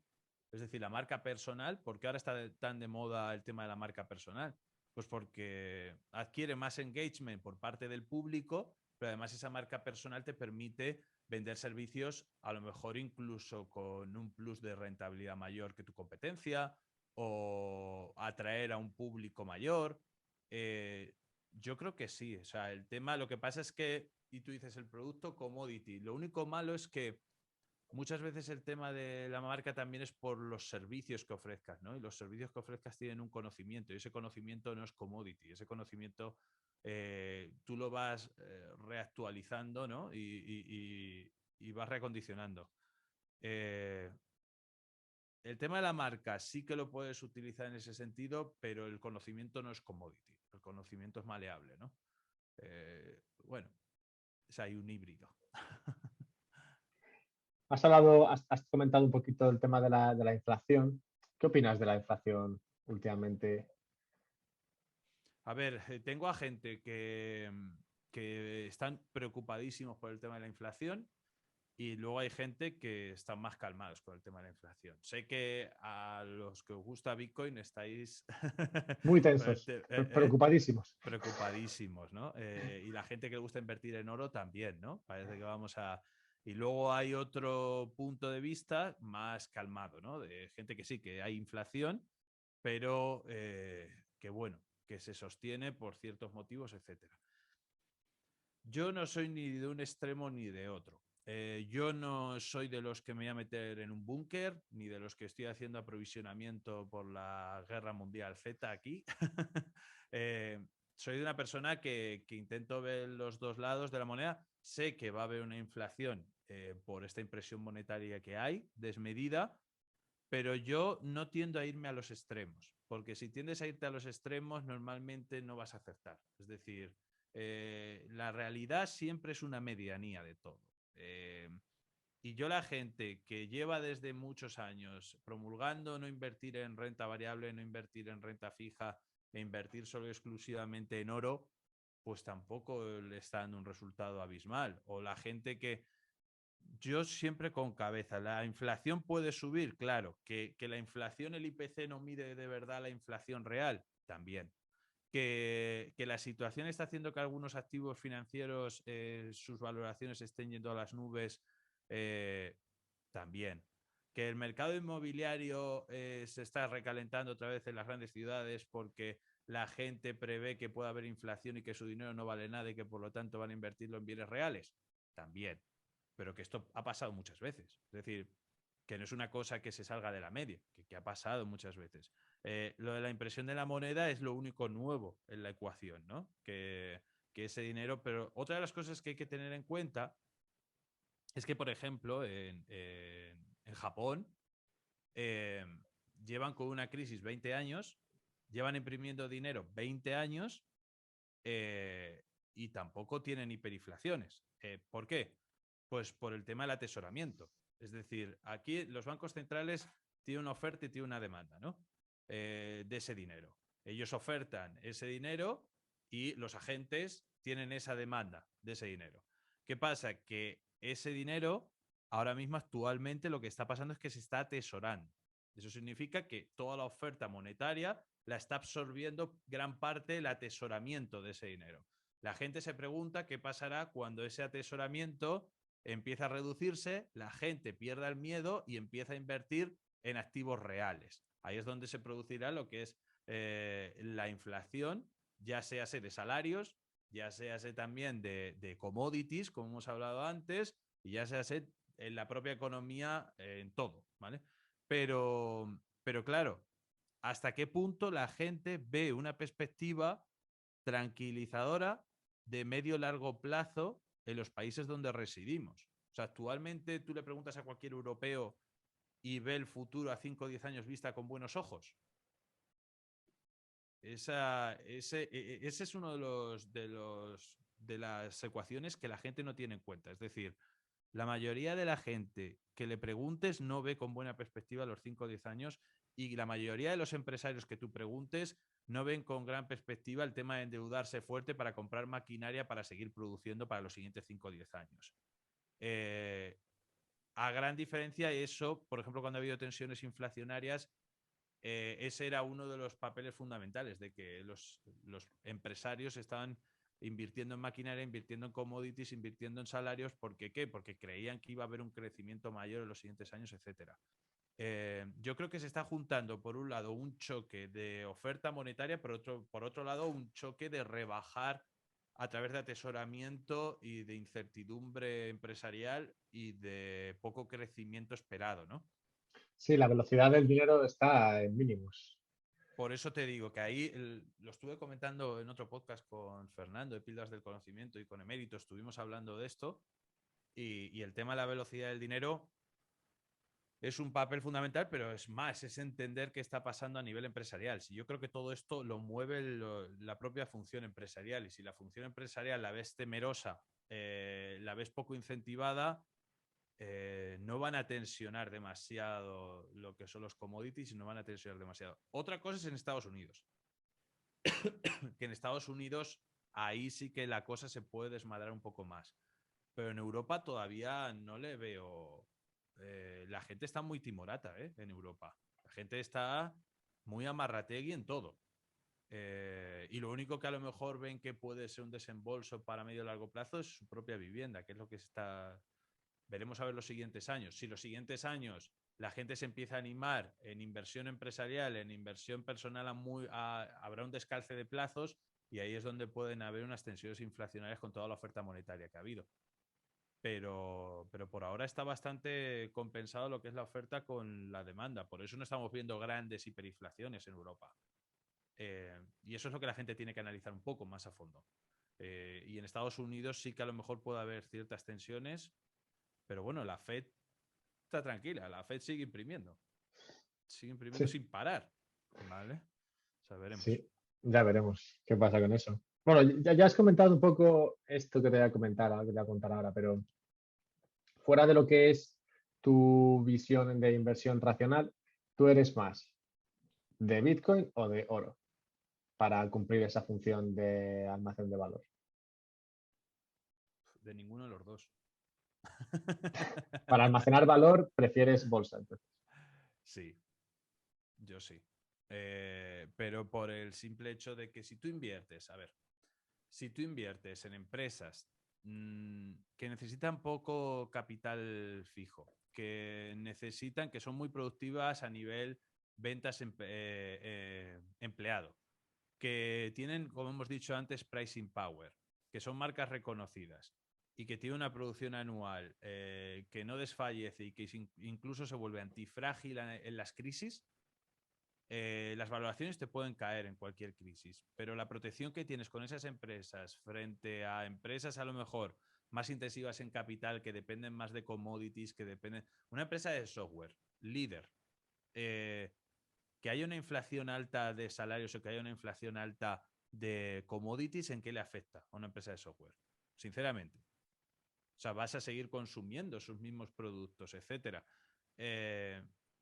Es decir, la marca personal, ¿por qué ahora está tan de moda el tema de la marca personal? Pues porque adquiere más engagement por parte del público, pero además esa marca personal te permite vender servicios a lo mejor incluso con un plus de rentabilidad mayor que tu competencia o atraer a un público mayor. Yo creo que sí. O sea, el tema, lo que pasa es que, y tú dices el producto commodity, lo único malo es que muchas veces el tema de la marca también es por los servicios que ofrezcas, ¿no? Y los servicios que ofrezcas tienen un conocimiento y ese conocimiento no es commodity, ese conocimiento tú lo vas reactualizando, ¿no? Y vas reacondicionando. Eh, el tema de la marca sí que lo puedes utilizar en ese sentido, pero el conocimiento no es commodity, el conocimiento es maleable, ¿no? Bueno, o sea, hay un híbrido. Has comentado un poquito el tema de la inflación. ¿Qué opinas de la inflación últimamente? A ver, tengo a gente que están preocupadísimos por el tema de la inflación y luego hay gente que están más calmados con el tema de la inflación. Sé que a los que os gusta Bitcoin estáis Muy tensos, preocupadísimos. preocupadísimos, ¿no? Y la gente que le gusta invertir en oro también, ¿no? Parece que vamos a... Y luego hay otro punto de vista más calmado, ¿no? De gente que sí, que hay inflación, pero que bueno, que se sostiene por ciertos motivos, etcétera. Yo no soy ni de un extremo ni de otro. Yo no soy de los que me voy a meter en un búnker, ni de los que estoy haciendo aprovisionamiento por la Guerra Mundial Z aquí. Eh, soy de una persona que intento ver los dos lados de la moneda. Sé que va a haber una inflación por esta impresión monetaria que hay, desmedida, pero yo no tiendo a irme a los extremos, porque si tiendes a irte a los extremos, normalmente no vas a acertar. Es decir, la realidad siempre es una medianía de todo. Eh, y yo la gente que lleva desde muchos años promulgando no invertir en renta variable, no invertir en renta fija e invertir solo exclusivamente en oro, pues tampoco le está dando un resultado abismal. O la gente que yo siempre con cabeza, la inflación puede subir, claro, que la inflación, el IPC no mide de verdad la inflación real, también. Que la situación está haciendo que algunos activos financieros, sus valoraciones estén yendo a las nubes, eh, también. Que el mercado inmobiliario se está recalentando otra vez en las grandes ciudades porque la gente prevé que pueda haber inflación y que su dinero no vale nada y que por lo tanto van a invertirlo en bienes reales, también. Pero que esto ha pasado muchas veces. Es decir, que no es una cosa que se salga de la media, que ha pasado muchas veces. Lo de la impresión de la moneda es lo único nuevo en la ecuación, ¿no? Que ese dinero, pero otra de las cosas que hay que tener en cuenta es que, por ejemplo, en Japón eh, llevan con una crisis 20 años, llevan imprimiendo dinero 20 años eh, y tampoco tienen hiperinflaciones. ¿Por qué? Pues por el tema del atesoramiento. Es decir, aquí los bancos centrales tienen una oferta y tienen una demanda, ¿no? De ese dinero. Ellos ofertan ese dinero y los agentes tienen esa demanda de ese dinero. ¿Qué pasa? Que ese dinero, ahora mismo actualmente lo que está pasando es que se está atesorando. Eso significa que toda la oferta monetaria la está absorbiendo gran parte del atesoramiento de ese dinero. La gente se pregunta qué pasará cuando ese atesoramiento empieza a reducirse, la gente pierda el miedo y empieza a invertir en activos reales. Ahí es donde se producirá lo que es la inflación, ya sea de salarios, ya sea también de commodities, como hemos hablado antes, y ya sea en la propia economía, en todo, ¿vale? Pero claro, ¿hasta qué punto la gente ve una perspectiva tranquilizadora de medio largo plazo en los países donde residimos? O sea, actualmente tú le preguntas a cualquier europeo y ve el futuro a 5 o 10 años vista con buenos ojos. Ese es uno de las ecuaciones que la gente no tiene en cuenta. Es decir, la mayoría de la gente que le preguntes no ve con buena perspectiva los 5 o 10 años y la mayoría de los empresarios que tú preguntes no ven con gran perspectiva el tema de endeudarse fuerte para comprar maquinaria para seguir produciendo para los siguientes 5 o 10 años. A gran diferencia, eso, por ejemplo, cuando ha habido tensiones inflacionarias, ese era uno de los papeles fundamentales de que los empresarios estaban invirtiendo en maquinaria, invirtiendo en commodities, invirtiendo en salarios. ¿Por qué? Porque creían que iba a haber un crecimiento mayor en los siguientes años, etcétera. Yo creo que se está juntando, por un lado, un choque de oferta monetaria, por otro lado, un choque de rebajar a través de atesoramiento y de incertidumbre empresarial y de poco crecimiento esperado, ¿no? Sí, la velocidad del dinero está en mínimos. Por eso te digo que ahí lo estuve comentando en otro podcast con Fernando de Píldoras del Conocimiento y con Emérito, estuvimos hablando de esto y el tema de la velocidad del dinero es un papel fundamental, pero es más, es entender qué está pasando a nivel empresarial. Si yo creo que todo esto lo mueve la propia función empresarial y si la función empresarial la ves temerosa, la ves poco incentivada, no van a tensionar demasiado lo que son los commodities y no van a tensionar demasiado. Otra cosa es en Estados Unidos, que en Estados Unidos ahí sí que la cosa se puede desmadrar un poco más. Pero en Europa todavía no le veo. La gente está muy timorata, en Europa. La gente está muy amarrategui en todo. Y lo único que a lo mejor ven que puede ser un desembolso para medio y largo plazo es su propia vivienda, que es lo que se está. Veremos a ver los siguientes años. Si los siguientes años la gente se empieza a animar en inversión empresarial, en inversión personal, habrá un descalce de plazos y ahí es donde pueden haber unas tensiones inflacionarias con toda la oferta monetaria que ha habido. pero por ahora está bastante compensado lo que es la oferta con la demanda. Por eso no estamos viendo grandes hiperinflaciones en Europa. Y eso es lo que la gente tiene que analizar un poco más a fondo. Y en Estados Unidos sí que a lo mejor puede haber ciertas tensiones, pero bueno, la Fed está tranquila, la Fed sigue imprimiendo Sí, sin parar, ¿vale? O sea, veremos. sí, ya veremos qué pasa con eso. Bueno, ya has comentado un poco esto que te voy a comentar, que te voy a contar ahora, pero fuera de lo que es tu visión de inversión racional, ¿tú eres más de Bitcoin o de oro para cumplir esa función de almacén de valor? De ninguno de los dos. Para almacenar valor, prefieres bolsa, entonces. Sí, yo sí. Pero por el simple hecho de que si tú inviertes, a ver, si tú inviertes en empresas que necesitan poco capital fijo, que necesitan, que son muy productivas a nivel ventas empleado, que tienen, como hemos dicho antes, pricing power, que son marcas reconocidas y que tienen una producción anual que no desfallece y que incluso se vuelve antifrágil en las crisis, las valoraciones te pueden caer en cualquier crisis, pero la protección que tienes con esas empresas frente a empresas a lo mejor más intensivas en capital, que dependen más de commodities, que dependen... Una empresa de software, líder, eh, que haya una inflación alta de salarios o que haya una inflación alta de commodities, ¿en qué le afecta a una empresa de software? Sinceramente. O sea, vas a seguir consumiendo sus mismos productos, etcétera.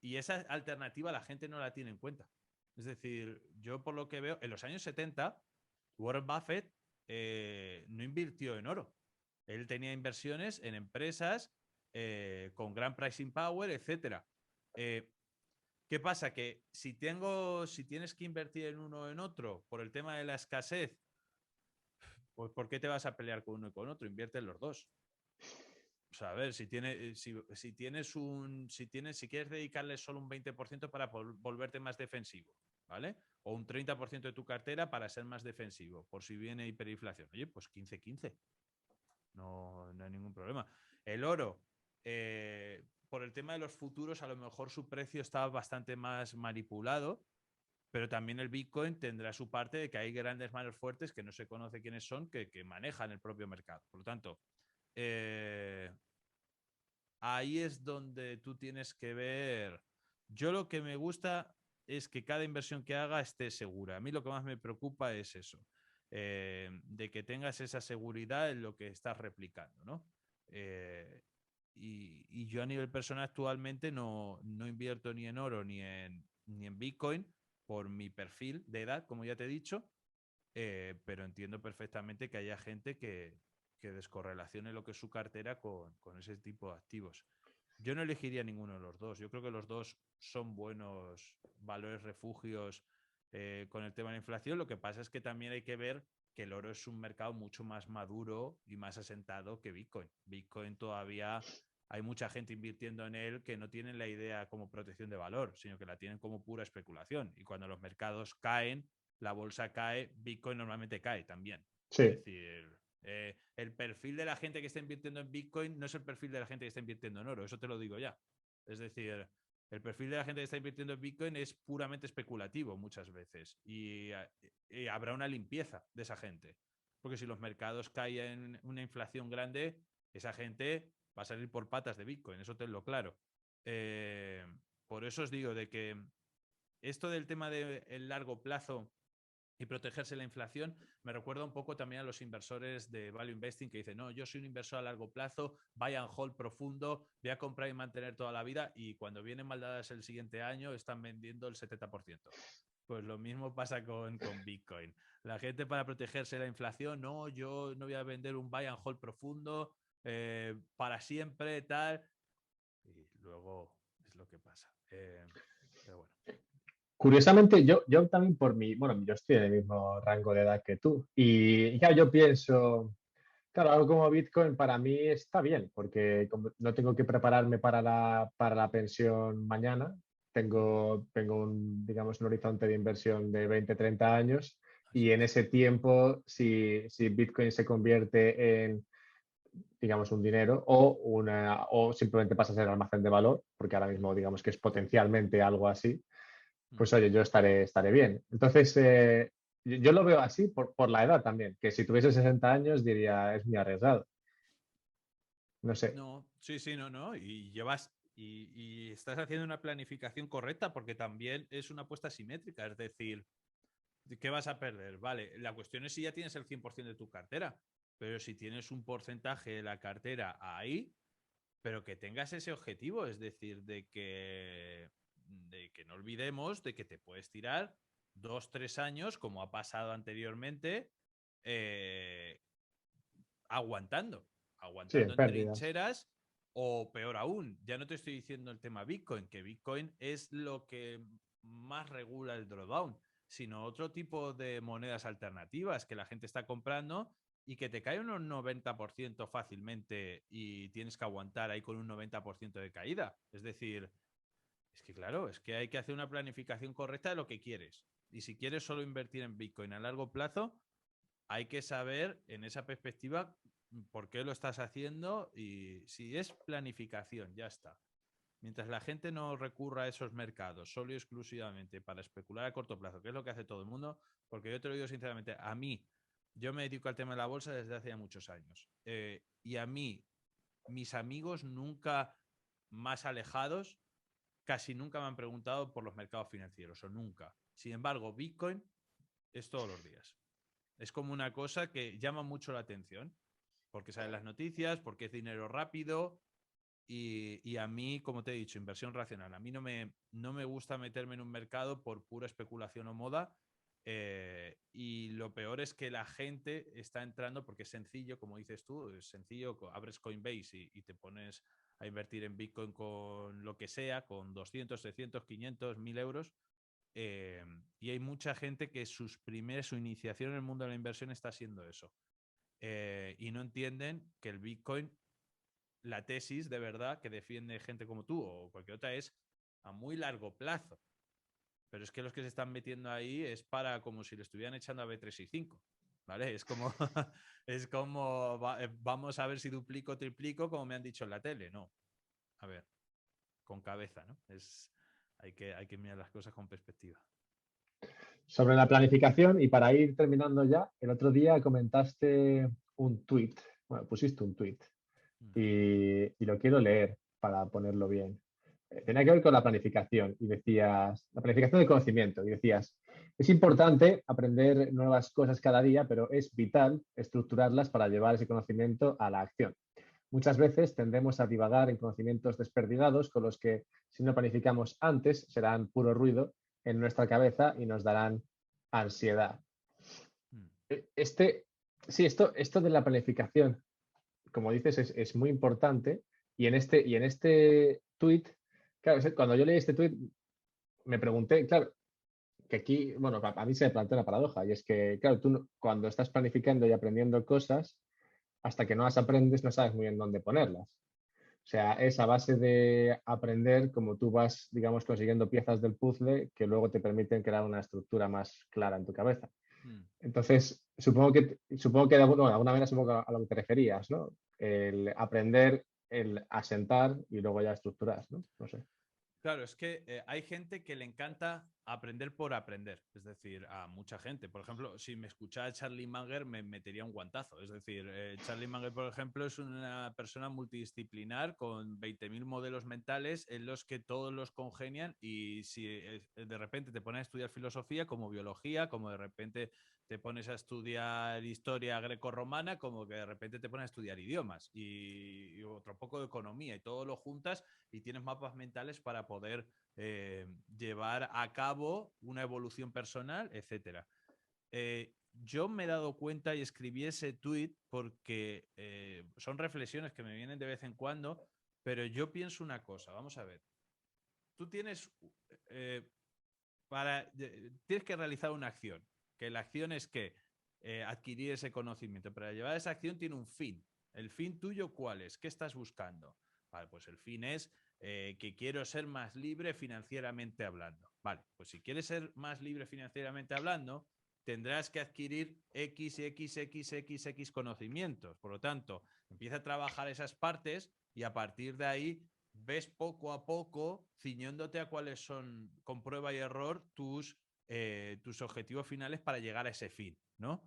Y esa alternativa la gente no la tiene en cuenta. Es decir, yo por lo que veo, en los años 70, Warren Buffett no invirtió en oro. Él tenía inversiones en empresas con gran pricing power, etcétera. ¿Qué pasa? Que si tienes que invertir en uno o en otro por el tema de la escasez, pues ¿por qué te vas a pelear con uno y con otro? Invierte en los dos. O sea, a ver, si quieres dedicarle solo un 20% para volverte más defensivo, ¿vale? O un 30% de tu cartera para ser más defensivo, por si viene hiperinflación. Oye, pues 15-15. No hay ningún problema. El oro, por el tema de los futuros, a lo mejor su precio está bastante más manipulado, pero también el Bitcoin tendrá su parte de que hay grandes manos fuertes que no se conoce quiénes son, que manejan el propio mercado. Por lo tanto, eh, ahí es donde tú tienes que ver. Yo lo que me gusta es que cada inversión que haga esté segura. A mí lo que más me preocupa es eso, de que tengas esa seguridad en lo que estás replicando, ¿no? Eh, y yo a nivel personal actualmente no invierto ni en oro ni en Bitcoin por mi perfil de edad, como ya te he dicho, pero entiendo perfectamente que haya gente que descorrelacione lo que es su cartera con ese tipo de activos. Yo no elegiría ninguno de los dos. Yo creo que los dos son buenos valores refugios con el tema de la inflación. Lo que pasa es que también hay que ver que el oro es un mercado mucho más maduro y más asentado que Bitcoin. Bitcoin todavía hay mucha gente invirtiendo en él que no tienen la idea como protección de valor, sino que la tienen como pura especulación. Y cuando los mercados caen, la bolsa cae, Bitcoin normalmente cae también. Es Sí, decir, el perfil de la gente que está invirtiendo en Bitcoin no es el perfil de la gente que está invirtiendo en oro, eso te lo digo ya. Es decir, el perfil de la gente que está invirtiendo en Bitcoin es puramente especulativo muchas veces y habrá una limpieza de esa gente. Porque si los mercados caen en una inflación grande, esa gente va a salir por patas de Bitcoin, eso te lo claro. Eh, por eso os digo de que esto del tema del largo plazo y protegerse la inflación, me recuerda un poco también a los inversores de value investing que dicen, no, yo soy un inversor a largo plazo, buy and hold profundo, voy a comprar y mantener toda la vida y cuando vienen maldadas el siguiente año están vendiendo el 70%. Pues lo mismo pasa con Bitcoin. La gente para protegerse de la inflación, no, yo no voy a vender un buy and hold profundo para siempre, tal. Y luego es lo que pasa. Pero bueno. curiosamente, yo también por mi, bueno, yo estoy en el mismo rango de edad que tú. Y claro, yo pienso, claro, algo como Bitcoin para mí está bien, porque como no tengo que prepararme para la pensión mañana. Tengo un, digamos, un horizonte de inversión de 20, 30 años Así y en es. ese tiempo, si Bitcoin se convierte en digamos, un dinero o simplemente pasa a ser almacén de valor, porque ahora mismo digamos que es potencialmente algo así, pues oye, yo estaré bien. Entonces, yo lo veo así por la edad también, que si tuviese 60 años diría, es muy arriesgado. No sé. No, sí, sí, no, no. Y llevas y estás haciendo una planificación correcta porque también es una apuesta simétrica. Es decir, ¿qué vas a perder? Vale, la cuestión es si ya tienes el 100% de tu cartera, pero si tienes un porcentaje de la cartera ahí, pero que tengas ese objetivo, es decir, de que no olvidemos de que te puedes tirar 2, 3 años, como ha pasado anteriormente, eh, aguantando, Sí, en aguantando en pérdidas. trincheras o peor aún, ya no te estoy diciendo el tema Bitcoin, que Bitcoin es lo que más regula el drawdown, sino otro tipo de monedas alternativas que la gente está comprando y que te cae un 90% fácilmente y tienes que aguantar ahí con un 90% de caída. Es decir, es que claro, es que hay que hacer una planificación correcta de lo que quieres. Y si quieres solo invertir en Bitcoin a largo plazo, hay que saber en esa perspectiva por qué lo estás haciendo y si es planificación, ya está. Mientras la gente no recurra a esos mercados solo y exclusivamente para especular a corto plazo, que es lo que hace todo el mundo, porque yo te lo digo sinceramente, a mí, yo me dedico al tema de la bolsa desde hace ya muchos años. Y a mí, mis amigos nunca más alejados, casi nunca me han preguntado por los mercados financieros, o nunca. Sin embargo, Bitcoin es todos los días. Es como una cosa que llama mucho la atención, porque salen las noticias, porque es dinero rápido y a mí, como te he dicho, inversión racional. A mí no me gusta meterme en un mercado por pura especulación o moda. Y lo peor es que la gente está entrando porque es sencillo, como dices tú, es sencillo, abres Coinbase y te pones a invertir en Bitcoin con lo que sea, con 200, 300, 500, 1000 euros. Y hay mucha gente que su iniciación en el mundo de la inversión está siendo eso. Y no entienden que el Bitcoin, la tesis de verdad que defiende gente como tú o cualquier otra es a muy largo plazo. Pero es que los que se están metiendo ahí es para como si le estuvieran echando a B365. ¿Vale? Es como, es como vamos a ver si duplico o triplico como me han dicho en la tele. No. A ver, con cabeza, ¿no? Hay que mirar las cosas con perspectiva. Sobre la planificación, y para ir terminando ya, el otro día comentaste un tweet, bueno, pusiste un tweet y lo quiero leer para ponerlo bien. Tenía que ver con la planificación y decías, la planificación del conocimiento, y decías, es importante aprender nuevas cosas cada día, pero es vital estructurarlas para llevar ese conocimiento a la acción. Muchas veces tendemos a divagar en conocimientos desperdigados con los que, si no planificamos antes, serán puro ruido en nuestra cabeza y nos darán ansiedad. Este, sí, esto de la planificación, como dices, es muy importante. Y en este tweet, claro, cuando yo leí este tweet, me pregunté, claro, que aquí, bueno, a mí se me plantea una paradoja, y es que, claro, tú cuando estás planificando y aprendiendo cosas, hasta que no las aprendes, no sabes muy bien dónde ponerlas. O sea, es a base de aprender como tú vas, digamos, consiguiendo piezas del puzzle que luego te permiten crear una estructura más clara en tu cabeza. Entonces, supongo que de alguna manera supongo a lo que te referías, ¿no? El aprender, el asentar y luego ya estructurar, ¿no? No sé. Claro, es que hay gente que le encanta aprender por aprender. Es decir, a mucha gente. Por ejemplo, si me escuchara Charlie Munger, me metería un guantazo. Es decir, Charlie Munger, por ejemplo, es una persona multidisciplinar con 20.000 modelos mentales en los que todos los congenian. Y si de repente te pones a estudiar filosofía, como biología, como de repente te pones a estudiar historia grecorromana, como que de repente te pones a estudiar idiomas y otro poco de economía y todo lo juntas y tienes mapas mentales para poder llevar a cabo una evolución personal, etcétera. Yo me he dado cuenta y escribí ese tweet porque son reflexiones que me vienen de vez en cuando, pero yo pienso una cosa, vamos a ver. Tú eh, tienes que realizar una acción, que la acción es que adquirir ese conocimiento. Para llevar esa acción tiene un fin. ¿El fin tuyo cuál es? ¿Qué estás buscando? Vale, pues el fin es que quiero ser más libre financieramente hablando. Vale, pues si quieres ser más libre financieramente hablando, tendrás que adquirir XXXXX conocimientos. Por lo tanto, empieza a trabajar esas partes y a partir de ahí ves poco a poco, ciñéndote a cuáles son, con prueba y error, tus objetivos finales para llegar a ese fin, ¿no?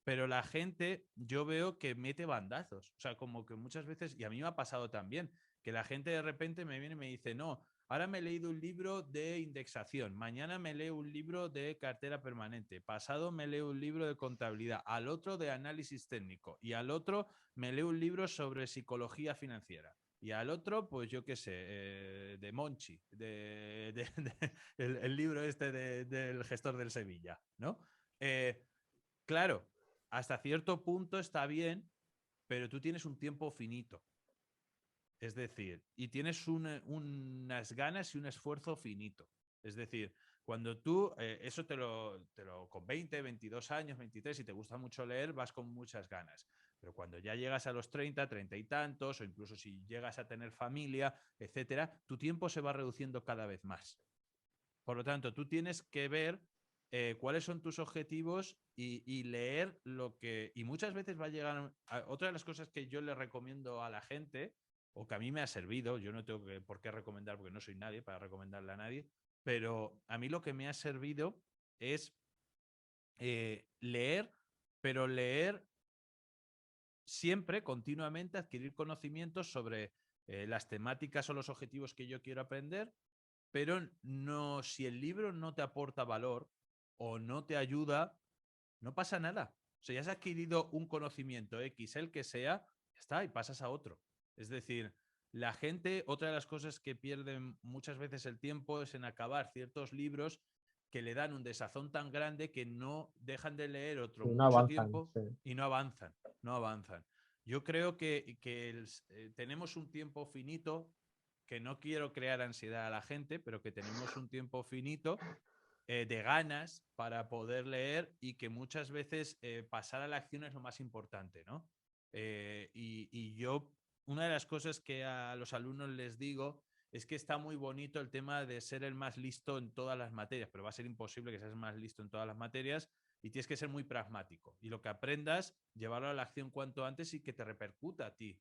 Pero la gente, yo veo que mete bandazos. O sea, como que muchas veces, y a mí me ha pasado también, que la gente de repente me viene y me dice, no, ahora me he leído un libro de indexación, mañana me leo un libro de cartera permanente, pasado me leo un libro de contabilidad, al otro de análisis técnico y al otro me leo un libro sobre psicología financiera. Y al otro, pues yo qué sé, de Monchi, el libro este del gestor del Sevilla, ¿no? Claro, hasta cierto punto está bien, pero tú tienes un tiempo finito. Es decir, y tienes unas ganas y un esfuerzo finito. Es decir, cuando tú, eso con 20, 22 años, 23, si te gusta mucho leer, vas con muchas ganas. Pero cuando ya llegas a los 30, 30 y tantos, o incluso si llegas a tener familia, etcétera, tu tiempo se va reduciendo cada vez más. Por lo tanto, tú tienes que ver cuáles son tus objetivos y leer lo que... Y muchas veces va a llegar... Otra de las cosas que yo le recomiendo a la gente, o que a mí me ha servido, yo no tengo por qué recomendar porque no soy nadie para recomendarle a nadie, pero a mí lo que me ha servido es leer, pero leer siempre, continuamente, adquirir conocimientos sobre las temáticas o los objetivos que yo quiero aprender, pero no, si el libro no te aporta valor o no te ayuda, no pasa nada. O sea, ya has adquirido un conocimiento X, el que sea, ya está, y pasas a otro. Es decir, la gente, otra de las cosas que pierden muchas veces el tiempo es en acabar ciertos libros que le dan un desazón tan grande que no dejan de leer otro Y no mucho avanzan. tiempo Sí. y no avanzan, no avanzan. Yo creo que tenemos un tiempo finito, que no quiero crear ansiedad a la gente, pero que tenemos un tiempo finito de ganas para poder leer y que muchas veces pasar a la acción es lo más importante, ¿no? Y yo, una de las cosas que a los alumnos les digo es que está muy bonito el tema de ser el más listo en todas las materias, pero va a ser imposible que seas más listo en todas las materias y tienes que ser muy pragmático. Y lo que aprendas, llevarlo a la acción cuanto antes y que te repercuta a ti,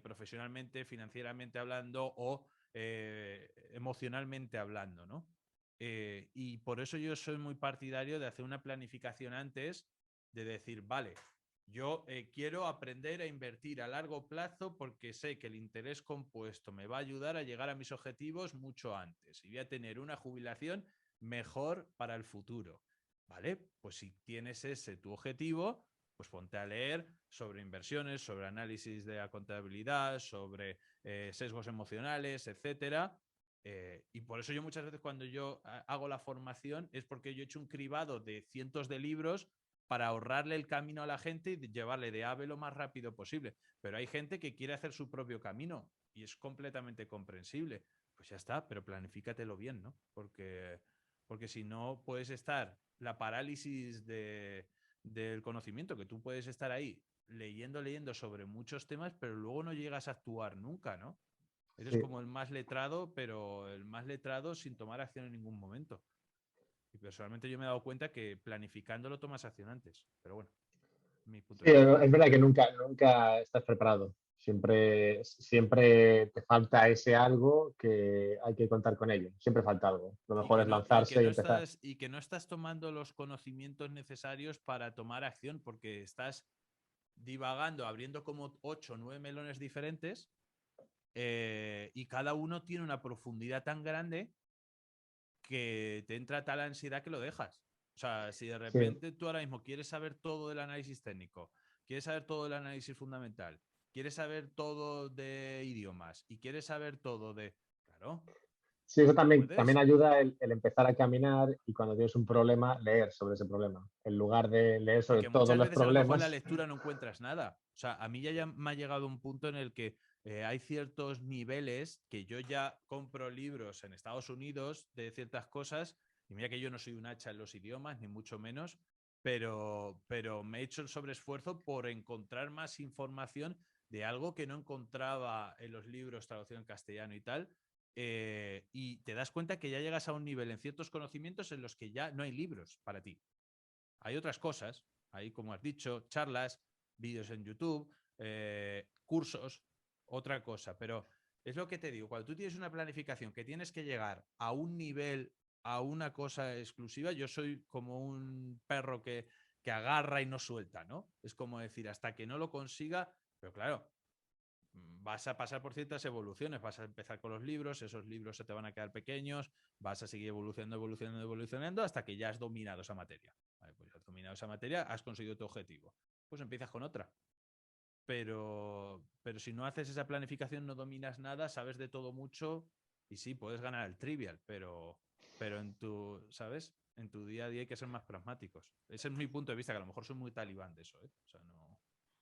profesionalmente, financieramente hablando o emocionalmente hablando, ¿no? Y por eso yo soy muy partidario de hacer una planificación antes, de decir, vale, yo quiero aprender a invertir a largo plazo porque sé que el interés compuesto me va a ayudar a llegar a mis objetivos mucho antes y voy a tener una jubilación mejor para el futuro. ¿Vale? Pues si tienes ese tu objetivo, pues ponte a leer sobre inversiones, sobre análisis de la contabilidad, sobre sesgos emocionales, etcétera. Y por eso yo muchas veces cuando yo hago la formación es porque yo he hecho un cribado de cientos de libros para ahorrarle el camino a la gente y llevarle de A a B lo más rápido posible. Pero hay gente que quiere hacer su propio camino y es completamente comprensible. Pues ya está, pero planifícatelo bien, ¿no? Porque si no puedes estar la parálisis del conocimiento, que tú puedes estar ahí leyendo sobre muchos temas, pero luego no llegas a actuar nunca, ¿no? Eres Sí. como el más letrado, pero el más letrado sin tomar acción en ningún momento. Y personalmente yo me he dado cuenta que planificándolo tomas acción antes. Pero bueno, mi punto Sí, de vista. es verdad que nunca estás preparado. Siempre te falta ese algo que hay que contar con ello. Siempre falta algo. Lo Y mejor que es no, y que lanzarse y no empezar. estás, y que no estás tomando los conocimientos necesarios para tomar acción, porque estás divagando, abriendo como 8 o 9 melones diferentes, y cada uno tiene una profundidad tan grande que te entra tal ansiedad que lo dejas. O sea, si de Sí, repente tú ahora mismo quieres saber todo del análisis técnico, quieres saber todo del análisis fundamental, quieres saber todo de idiomas y quieres saber todo de... Claro, sí, eso no también puedes. ayuda el empezar a caminar y cuando tienes un problema, leer sobre ese problema. En lugar de leer Y sobre que todos muchas los veces a lo mejor en la problemas. lectura no encuentras nada. O sea, a mí ya me ha llegado un punto en el que hay ciertos niveles que yo ya compro libros en Estados Unidos de ciertas cosas, y mira que yo no soy un hacha en los idiomas, ni mucho menos, pero me he hecho el sobreesfuerzo por encontrar más información de algo que no encontraba en los libros traducidos en castellano y tal. Y te das cuenta que ya llegas a un nivel en ciertos conocimientos en los que ya no hay libros para ti. Hay otras cosas, hay, como has dicho, charlas, vídeos en YouTube, cursos, otra cosa. Pero es lo que te digo, cuando tú tienes una planificación que tienes que llegar a un nivel, a una cosa exclusiva, yo soy como un perro que agarra y no suelta, ¿no? Es como decir, hasta que no lo consiga, pero claro, vas a pasar por ciertas evoluciones, vas a empezar con los libros, esos libros se te van a quedar pequeños, vas a seguir evolucionando, evolucionando, evolucionando hasta que ya has dominado esa materia. Vale, pues has dominado esa materia, has conseguido tu objetivo. Pues empiezas con otra. Pero si no haces esa planificación, no dominas nada, sabes de todo mucho y sí, puedes ganar el trivial, pero en tu, ¿sabes? En tu día a día hay que ser más pragmáticos. Ese es mi punto de vista, que a lo mejor soy muy talibán de eso, ¿eh? O sea, no...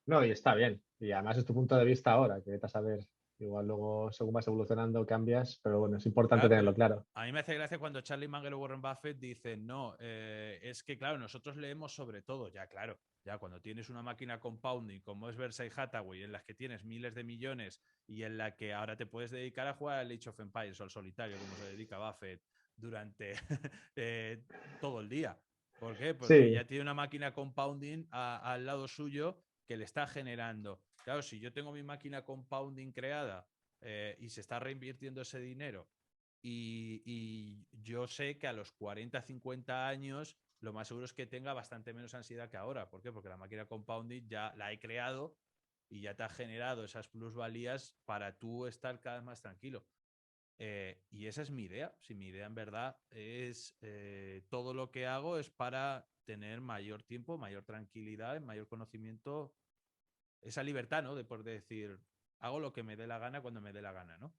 No, y está bien. Y además es tu punto de vista ahora, que vete a saber. Igual luego, según vas evolucionando, cambias, pero bueno, es importante Claro, tenerlo pero claro. a mí me hace gracia cuando Charlie Munger o Warren Buffett dicen, no, es que claro, nosotros leemos sobre todo, ya claro, ya cuando tienes una máquina compounding como es Berkshire Hathaway, en las que tienes miles de millones y en la que ahora te puedes dedicar a jugar al Age of Empires o al solitario, como se dedica Buffett durante eh, todo el día. ¿Por qué? Porque Sí, ya tiene una máquina compounding al lado suyo que le está generando. Claro, si yo tengo mi máquina compounding creada y se está reinvirtiendo ese dinero y yo sé que a los 40, 50 años lo más seguro es que tenga bastante menos ansiedad que ahora. ¿Por qué? Porque la máquina compounding ya la he creado y ya te ha generado esas plusvalías para tú estar cada vez más tranquilo. Y esa es mi idea. Si mi idea en verdad es todo lo que hago es para tener mayor tiempo, mayor tranquilidad, mayor conocimiento, esa libertad, ¿no? De poder decir, hago lo que me dé la gana cuando me dé la gana, ¿no?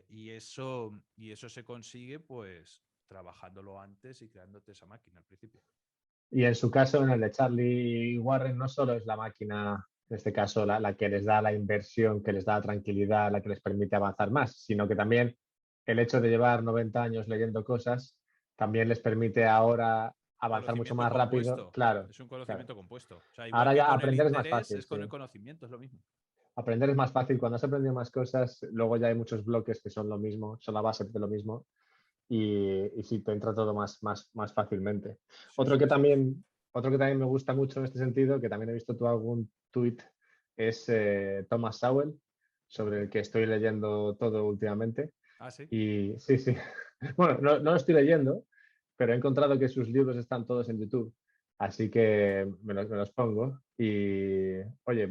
Y eso se consigue pues trabajándolo antes y creándote esa máquina al principio. y en su caso, en el de Charlie Warren, no solo es la máquina, en este caso, la que les da la inversión, que les da tranquilidad, la que les permite avanzar más, sino que también el hecho de llevar 90 años leyendo cosas también les permite ahora avanzar mucho Conocimiento más rápido. compuesto. Claro, Es un claro. conocimiento compuesto. O sea, igual Ahora que ya con el aprender es más interés, fácil, es con sí. el conocimiento, es lo mismo. Aprender es más fácil. Cuando has aprendido más cosas, luego ya hay muchos bloques que son lo mismo, son la base de lo mismo y sí, te entra todo más fácilmente. Sí, Otro que sí, sí. también, otro que también me gusta mucho en este sentido, que también he visto tú algún tweet, es Thomas Sowell, sobre el que estoy leyendo todo últimamente. Ah, sí. Y sí, sí. Bueno, no lo estoy leyendo, pero he encontrado que sus libros están todos en YouTube. Así que me los pongo. Y oye,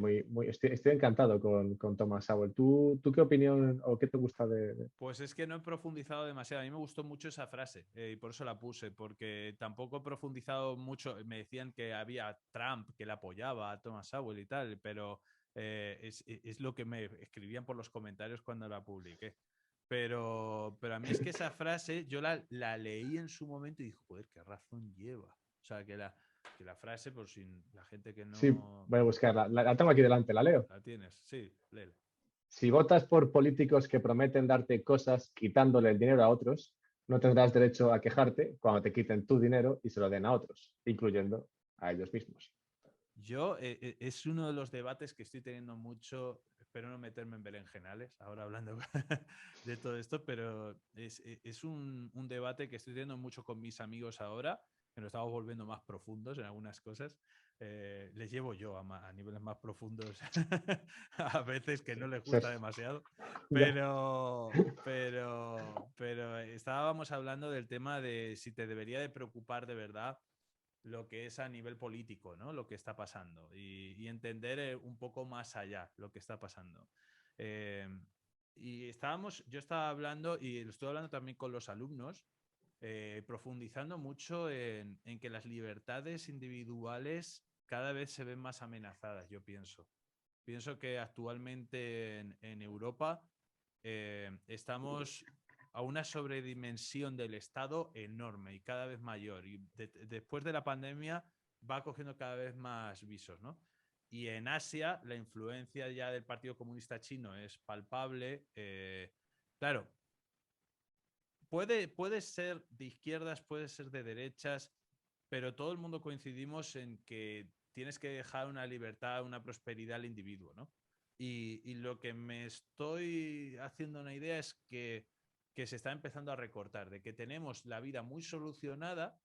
estoy encantado con Thomas Sowell. ¿Tú qué opinión o qué te gusta de... Pues es que no he profundizado demasiado. A mí me gustó mucho esa frase y por eso la puse, porque tampoco he profundizado mucho. Me decían que había Trump que le apoyaba a Thomas Sowell y tal, pero es lo que me escribían por los comentarios cuando la publiqué. Pero a mí es que esa frase yo la leí en su momento y dije, joder, qué razón lleva. O sea, que la frase, por si la gente que Sí, no voy a buscarla. La tengo aquí delante, la leo. la tienes. Sí, léela. Si votas por políticos que prometen darte cosas quitándole el dinero a otros, no tendrás derecho a quejarte cuando te quiten tu dinero y se lo den a otros, incluyendo a ellos mismos. Yo, es uno de los debates que estoy teniendo mucho, espero no meterme en berenjenales, ahora hablando de todo esto, pero es un debate que estoy teniendo mucho con mis amigos ahora, que nos estamos volviendo más profundos en algunas cosas. Les llevo yo a niveles más profundos a veces que no les Sí, gusta demasiado, ya. pero estábamos hablando del tema de si te debería de preocupar de verdad lo que es a nivel político, ¿no? Lo que está pasando y entender un poco más allá lo que está pasando. Eh, yo estaba hablando, y lo estoy hablando también con los alumnos, profundizando mucho en que las libertades individuales cada vez se ven más amenazadas, yo pienso. Pienso que actualmente en Europa estamos a una sobredimensión del Estado enorme y cada vez mayor. Y después de la pandemia va cogiendo cada vez más visos, ¿no? Y en Asia la influencia ya del Partido Comunista Chino es palpable. Claro, puede ser de izquierdas, puede ser de derechas, pero todo el mundo coincidimos en que tienes que dejar una libertad, una prosperidad al individuo, ¿no? Y lo que me estoy haciendo una idea es que se está empezando a recortar, de que tenemos la vida muy solucionada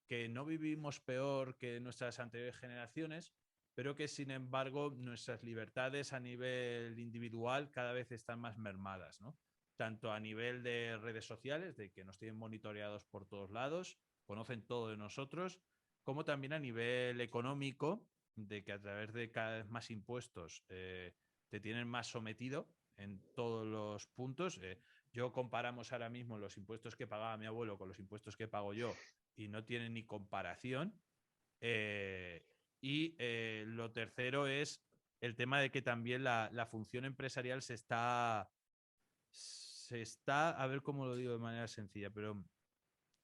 que no vivimos peor que nuestras anteriores generaciones, pero que sin embargo nuestras libertades a nivel individual cada vez están más mermadas, ¿no? Tanto a nivel de redes sociales, de que nos tienen monitoreados por todos lados, conocen todo de nosotros, como también a nivel económico, de que a través de cada vez más impuestos te tienen más sometido en todos los puntos. Yo comparamos ahora mismo los impuestos que pagaba mi abuelo con los impuestos que pago yo y no tienen ni comparación. Lo tercero es el tema de que también la función empresarial se está, a ver cómo lo digo de manera sencilla, pero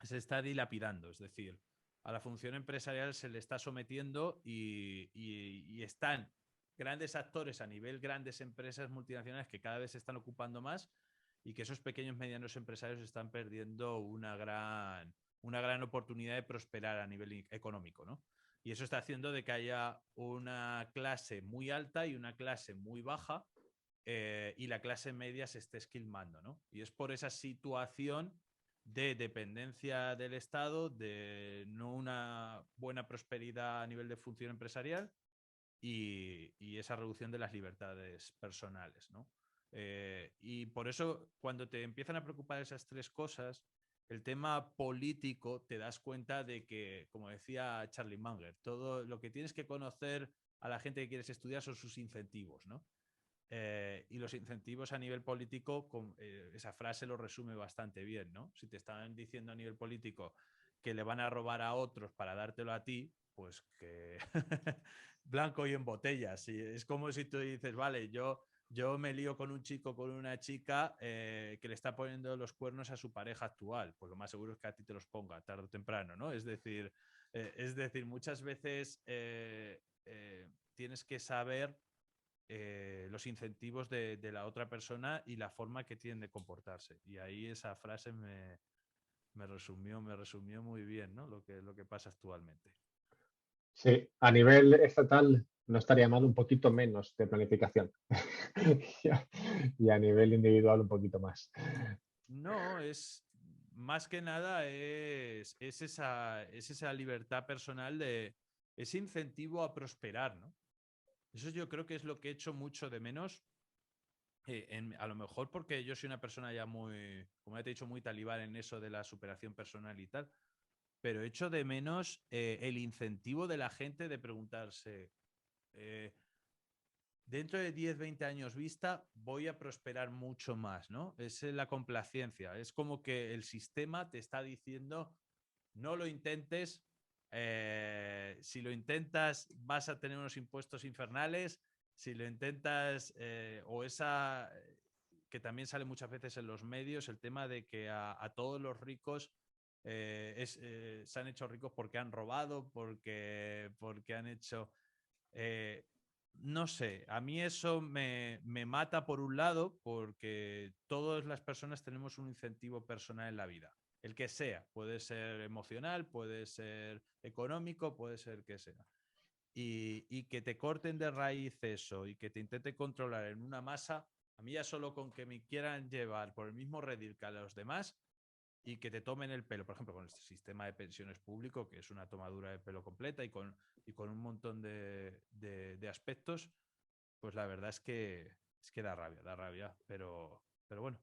se está dilapidando. Es decir, a la función empresarial se le está sometiendo y están grandes actores a nivel grandes empresas multinacionales que cada vez se están ocupando más y que esos pequeños medianos empresarios están perdiendo una gran oportunidad de prosperar a nivel económico, ¿no? Y eso está haciendo de que haya una clase muy alta y una clase muy baja, y la clase media se esté esquilmando, ¿no? Y es por esa situación de dependencia del Estado, de no una buena prosperidad a nivel de función empresarial y esa reducción de las libertades personales, ¿no? Y por eso, cuando te empiezan a preocupar esas tres cosas, el tema político te das cuenta de que, como decía Charlie Munger, todo lo que tienes que conocer a la gente que quieres estudiar son sus incentivos, ¿no? Y los incentivos a nivel político, esa frase lo resume bastante bien, ¿no? Si te están diciendo a nivel político que le van a robar a otros para dártelo a ti, pues que blanco y en botellas. Y es como si tú dices, vale, yo me lío con un chico, con una chica que le está poniendo los cuernos a su pareja actual. Pues lo más seguro es que a ti te los ponga tarde o temprano, ¿no? Es decir, muchas veces tienes que saber los incentivos de la otra persona y la forma que tienen de comportarse. Y ahí esa frase me resumió muy bien, ¿no? Lo que pasa actualmente. Sí, a nivel estatal no estaría mal un poquito menos de planificación y a nivel individual un poquito más. No, es más que nada es esa libertad personal, de ese incentivo a prosperar, ¿no? Eso yo creo que es lo que he hecho mucho de menos. A lo mejor porque yo soy una persona ya muy, como ya te he dicho, muy talibán en eso de la superación personal y tal, pero echo de menos el incentivo de la gente de preguntarse, eh, dentro de 10, 20 años vista, voy a prosperar mucho más, ¿no? Es la complacencia, es como que el sistema te está diciendo, no lo intentes, si lo intentas vas a tener unos impuestos infernales, si lo intentas, o esa que también sale muchas veces en los medios, el tema de que a todos los ricos se han hecho ricos porque han robado, porque han hecho... Eh, no sé, a mí eso me mata por un lado, porque todas las personas tenemos un incentivo personal en la vida. El que sea, puede ser emocional, puede ser económico, puede ser que sea. Y que te corten de raíz eso y que te intenten controlar en una masa, a mí ya solo con que me quieran llevar por el mismo redil que a los demás y que te tomen el pelo, por ejemplo, con este sistema de pensiones público, que es una tomadura de pelo completa y con un montón de aspectos, pues la verdad es que da rabia, pero bueno,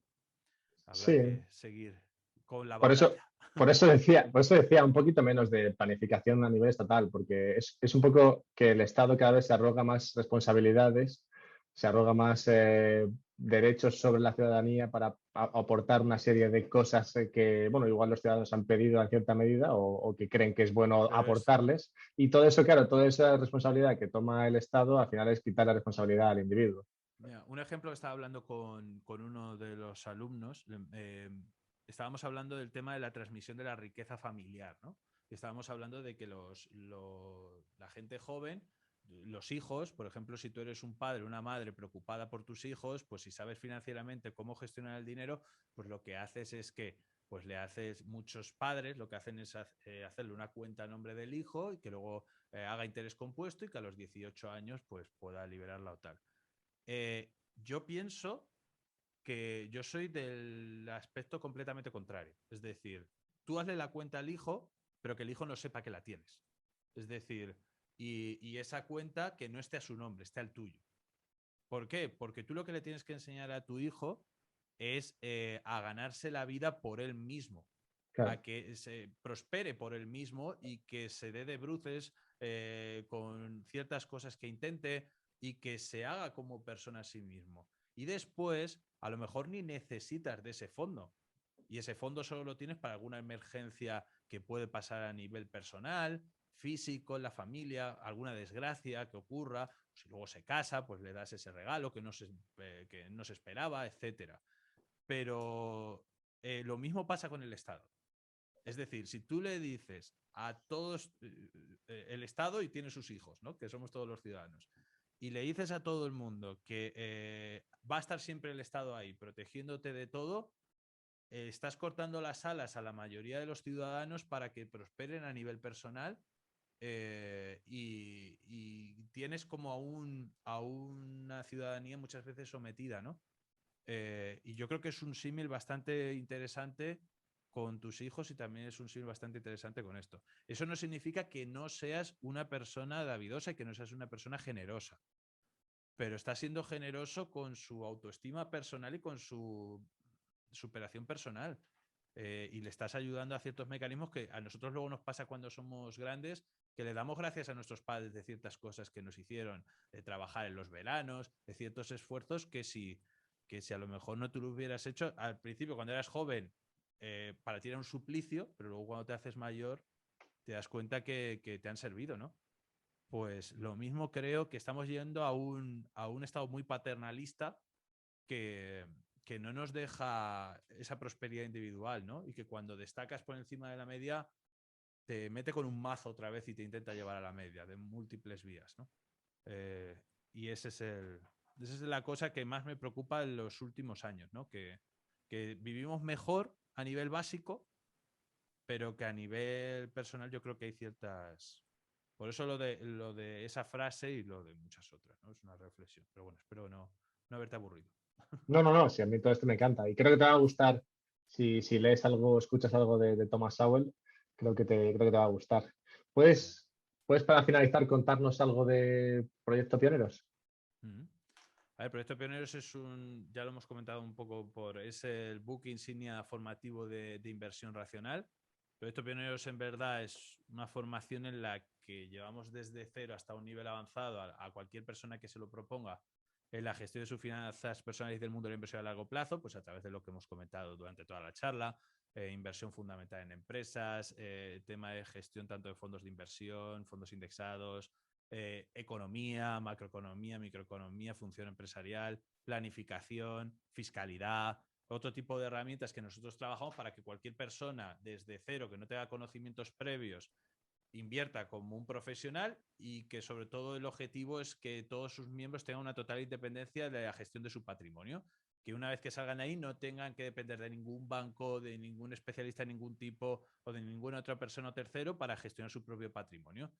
habrá Sí, que seguir con la por eso, batalla. por eso decía un poquito menos de planificación a nivel estatal, porque es un poco que el Estado cada vez se arroga más responsabilidades, se arroga más derechos sobre la ciudadanía para aportar una serie de cosas que, bueno, igual los ciudadanos han pedido en cierta medida o que creen que es bueno Pero es, aportarles. Y todo eso, claro, toda esa responsabilidad que toma el Estado, al final es quitar la responsabilidad al individuo. mira, un ejemplo que estaba hablando con uno de los alumnos, estábamos hablando del tema de la transmisión de la riqueza familiar, ¿no? Estábamos hablando de que la gente joven, los hijos, por ejemplo, si tú eres un padre o una madre preocupada por tus hijos, pues si sabes financieramente cómo gestionar el dinero, pues lo que haces es que pues le haces, muchos padres lo que hacen es hacerle una cuenta a nombre del hijo y que luego haga interés compuesto y que a los 18 años pues pueda liberarla o tal. Yo pienso que yo soy del aspecto completamente contrario. Es decir, tú hazle la cuenta al hijo, pero que el hijo no sepa que la tienes. Es decir, y esa cuenta que no esté a su nombre, esté al tuyo. ¿Por qué? Porque tú lo que le tienes que enseñar a tu hijo es a ganarse la vida por él mismo, Claro, a que se prospere por él mismo y que se dé de bruces con ciertas cosas que intente y que se haga como persona a sí mismo. Y después, a lo mejor ni necesitas de ese fondo. Y ese fondo solo lo tienes para alguna emergencia que puede pasar a nivel personal, físico, en la familia, alguna desgracia que ocurra. Si luego se casa, pues le das ese regalo que no se esperaba, etcétera. Pero lo mismo pasa con el Estado. Es decir, si tú le dices a todos, el Estado y tiene sus hijos, ¿no? Que somos todos los ciudadanos, y le dices a todo el mundo que va a estar siempre el Estado ahí protegiéndote de todo, estás cortando las alas a la mayoría de los ciudadanos para que prosperen a nivel personal y tienes como a una ciudadanía muchas veces sometida, ¿no? Y yo creo que es un símil bastante interesante con tus hijos y también es un símil bastante interesante con esto. Eso no significa que no seas una persona davidosa y que no seas una persona generosa, pero estás siendo generoso con su autoestima personal y con su superación personal. Y le estás ayudando a ciertos mecanismos que a nosotros luego nos pasa cuando somos grandes, que le damos gracias a nuestros padres de ciertas cosas que nos hicieron, de trabajar en los veranos, de ciertos esfuerzos que si a lo mejor no tú lo hubieras hecho al principio cuando eras joven, para ti era un suplicio, pero luego cuando te haces mayor te das cuenta que te han servido, ¿no? Pues lo mismo creo que estamos yendo a un estado muy paternalista que, que no nos deja esa prosperidad individual, ¿no? Y que cuando destacas por encima de la media, te mete con un mazo otra vez y te intenta llevar a la media de múltiples vías, ¿no? Y esa es la cosa que más me preocupa en los últimos años, ¿no? Que vivimos mejor a nivel básico, pero que a nivel personal yo creo que hay ciertas... Por eso lo de esa frase y lo de muchas otras, ¿no? Es una reflexión. Pero bueno, espero no haberte aburrido. no, no, no, sí, a mí todo esto me encanta y creo que te va a gustar si lees algo, escuchas algo de Thomas Sowell, creo que te va a gustar. ¿Puedes, puedes para finalizar contarnos algo de Proyecto Pioneros? Mm. A ver, Proyecto Pioneros ya lo hemos comentado un poco es el buque insignia formativo de inversión racional. Proyecto Pioneros en verdad es una formación en la que llevamos desde cero hasta un nivel avanzado a cualquier persona que se lo proponga en la gestión de sus finanzas personales y del mundo de la inversión a largo plazo, pues a través de lo que hemos comentado durante toda la charla, inversión fundamental en empresas, tema de gestión tanto de fondos de inversión, fondos indexados, economía, macroeconomía, microeconomía, función empresarial, planificación, fiscalidad, otro tipo de herramientas que nosotros trabajamos para que cualquier persona desde cero que no tenga conocimientos previos invierta como un profesional y que sobre todo el objetivo es que todos sus miembros tengan una total independencia de la gestión de su patrimonio, que una vez que salgan ahí no tengan que depender de ningún banco, de ningún especialista de ningún tipo o de ninguna otra persona o tercero para gestionar su propio patrimonio.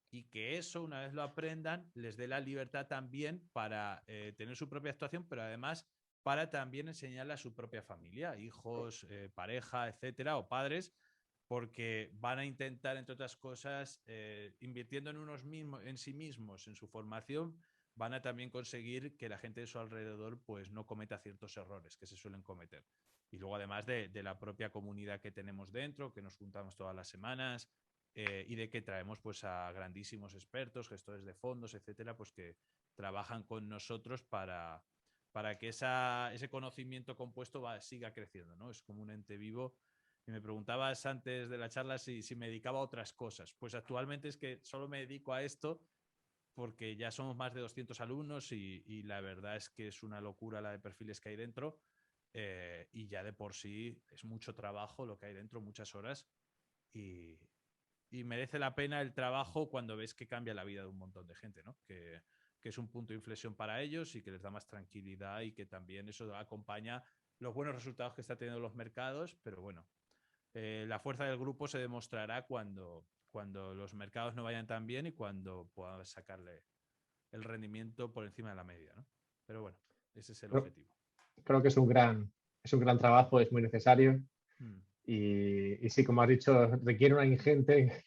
Y que eso, una vez lo aprendan, les dé la libertad también para tener su propia actuación, pero además para también enseñarle a su propia familia, hijos, pareja, etcétera, o padres, porque van a intentar, entre otras cosas, invirtiendo en sí mismos, en su formación, van a también conseguir que la gente de su alrededor pues no cometa ciertos errores que se suelen cometer. Y luego además de la propia comunidad que tenemos dentro, que nos juntamos todas las semanas y de que traemos pues a grandísimos expertos, gestores de fondos, etcétera, pues que trabajan con nosotros para que ese conocimiento compuesto siga creciendo, ¿no? Es como un ente vivo. Y me preguntabas antes de la charla si me dedicaba a otras cosas. Pues actualmente es que solo me dedico a esto porque ya somos más de 200 alumnos y la verdad es que es una locura la de perfiles que hay dentro y ya de por sí es mucho trabajo lo que hay dentro, muchas horas y, y merece la pena el trabajo cuando ves que cambia la vida de un montón de gente, ¿no? Que es un punto de inflexión para ellos y que les da más tranquilidad y que también eso acompaña los buenos resultados que está teniendo los mercados, pero bueno, la fuerza del grupo se demostrará cuando los mercados no vayan tan bien y cuando puedas sacarle el rendimiento por encima de la media, ¿no? Pero bueno, ese es el Creo, objetivo. creo que es un gran trabajo, es muy necesario. Mm. Y sí, como has dicho, requiere una ingente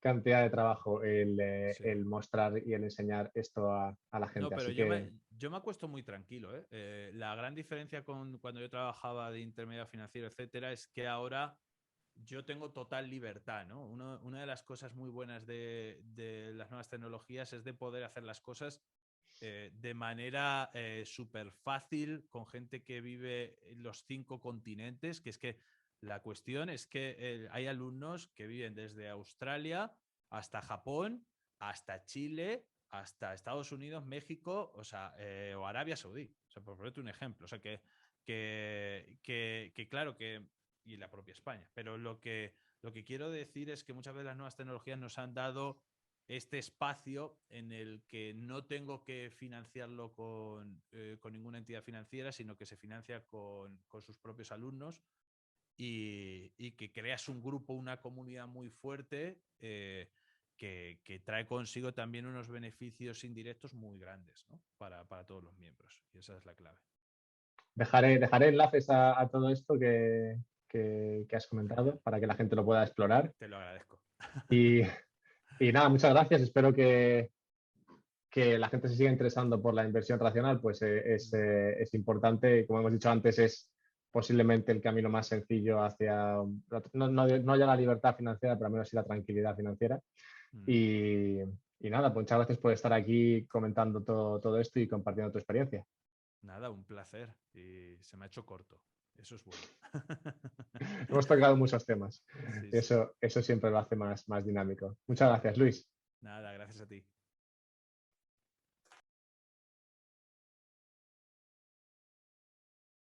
cantidad de trabajo Sí. el mostrar y el enseñar esto a la No, gente. pero Así que yo me acuesto muy tranquilo, ¿eh? La gran diferencia con cuando yo trabajaba de intermediario financiero, etcétera, es que ahora yo tengo total libertad, ¿no? Una de las cosas muy buenas de las nuevas tecnologías es de poder hacer las cosas de manera súper fácil con gente que vive en los 5 continentes, que es que la cuestión es que hay alumnos que viven desde Australia hasta Japón, hasta Chile, hasta Estados Unidos, México, o sea, o Arabia Saudí, o sea, por ponerte un ejemplo, o sea, que claro que, y la propia España, pero lo que quiero decir es que muchas veces las nuevas tecnologías nos han dado este espacio en el que no tengo que financiarlo con ninguna entidad financiera, sino que se financia con sus propios alumnos y que creas un grupo, una comunidad muy fuerte que trae consigo también unos beneficios indirectos muy grandes, ¿no? Para todos los miembros. Y esa es la clave. dejaré enlaces a todo esto que has Genial. comentado para que la gente lo pueda explorar. Te lo agradezco. Y, y nada, muchas gracias. Espero que la gente se siga interesando por la inversión racional, pues es importante. Como hemos dicho antes, es posiblemente el camino más sencillo hacia, no ya la libertad financiera, pero al menos sí la tranquilidad financiera. Mm. Y, y nada, pues muchas gracias por estar aquí comentando todo esto y compartiendo tu experiencia. Nada, un placer. Y se me ha hecho corto. Eso es bueno. Hemos tocado muchos temas. Sí, sí. Eso siempre lo hace más dinámico. Muchas gracias, Luis. Nada, gracias a ti.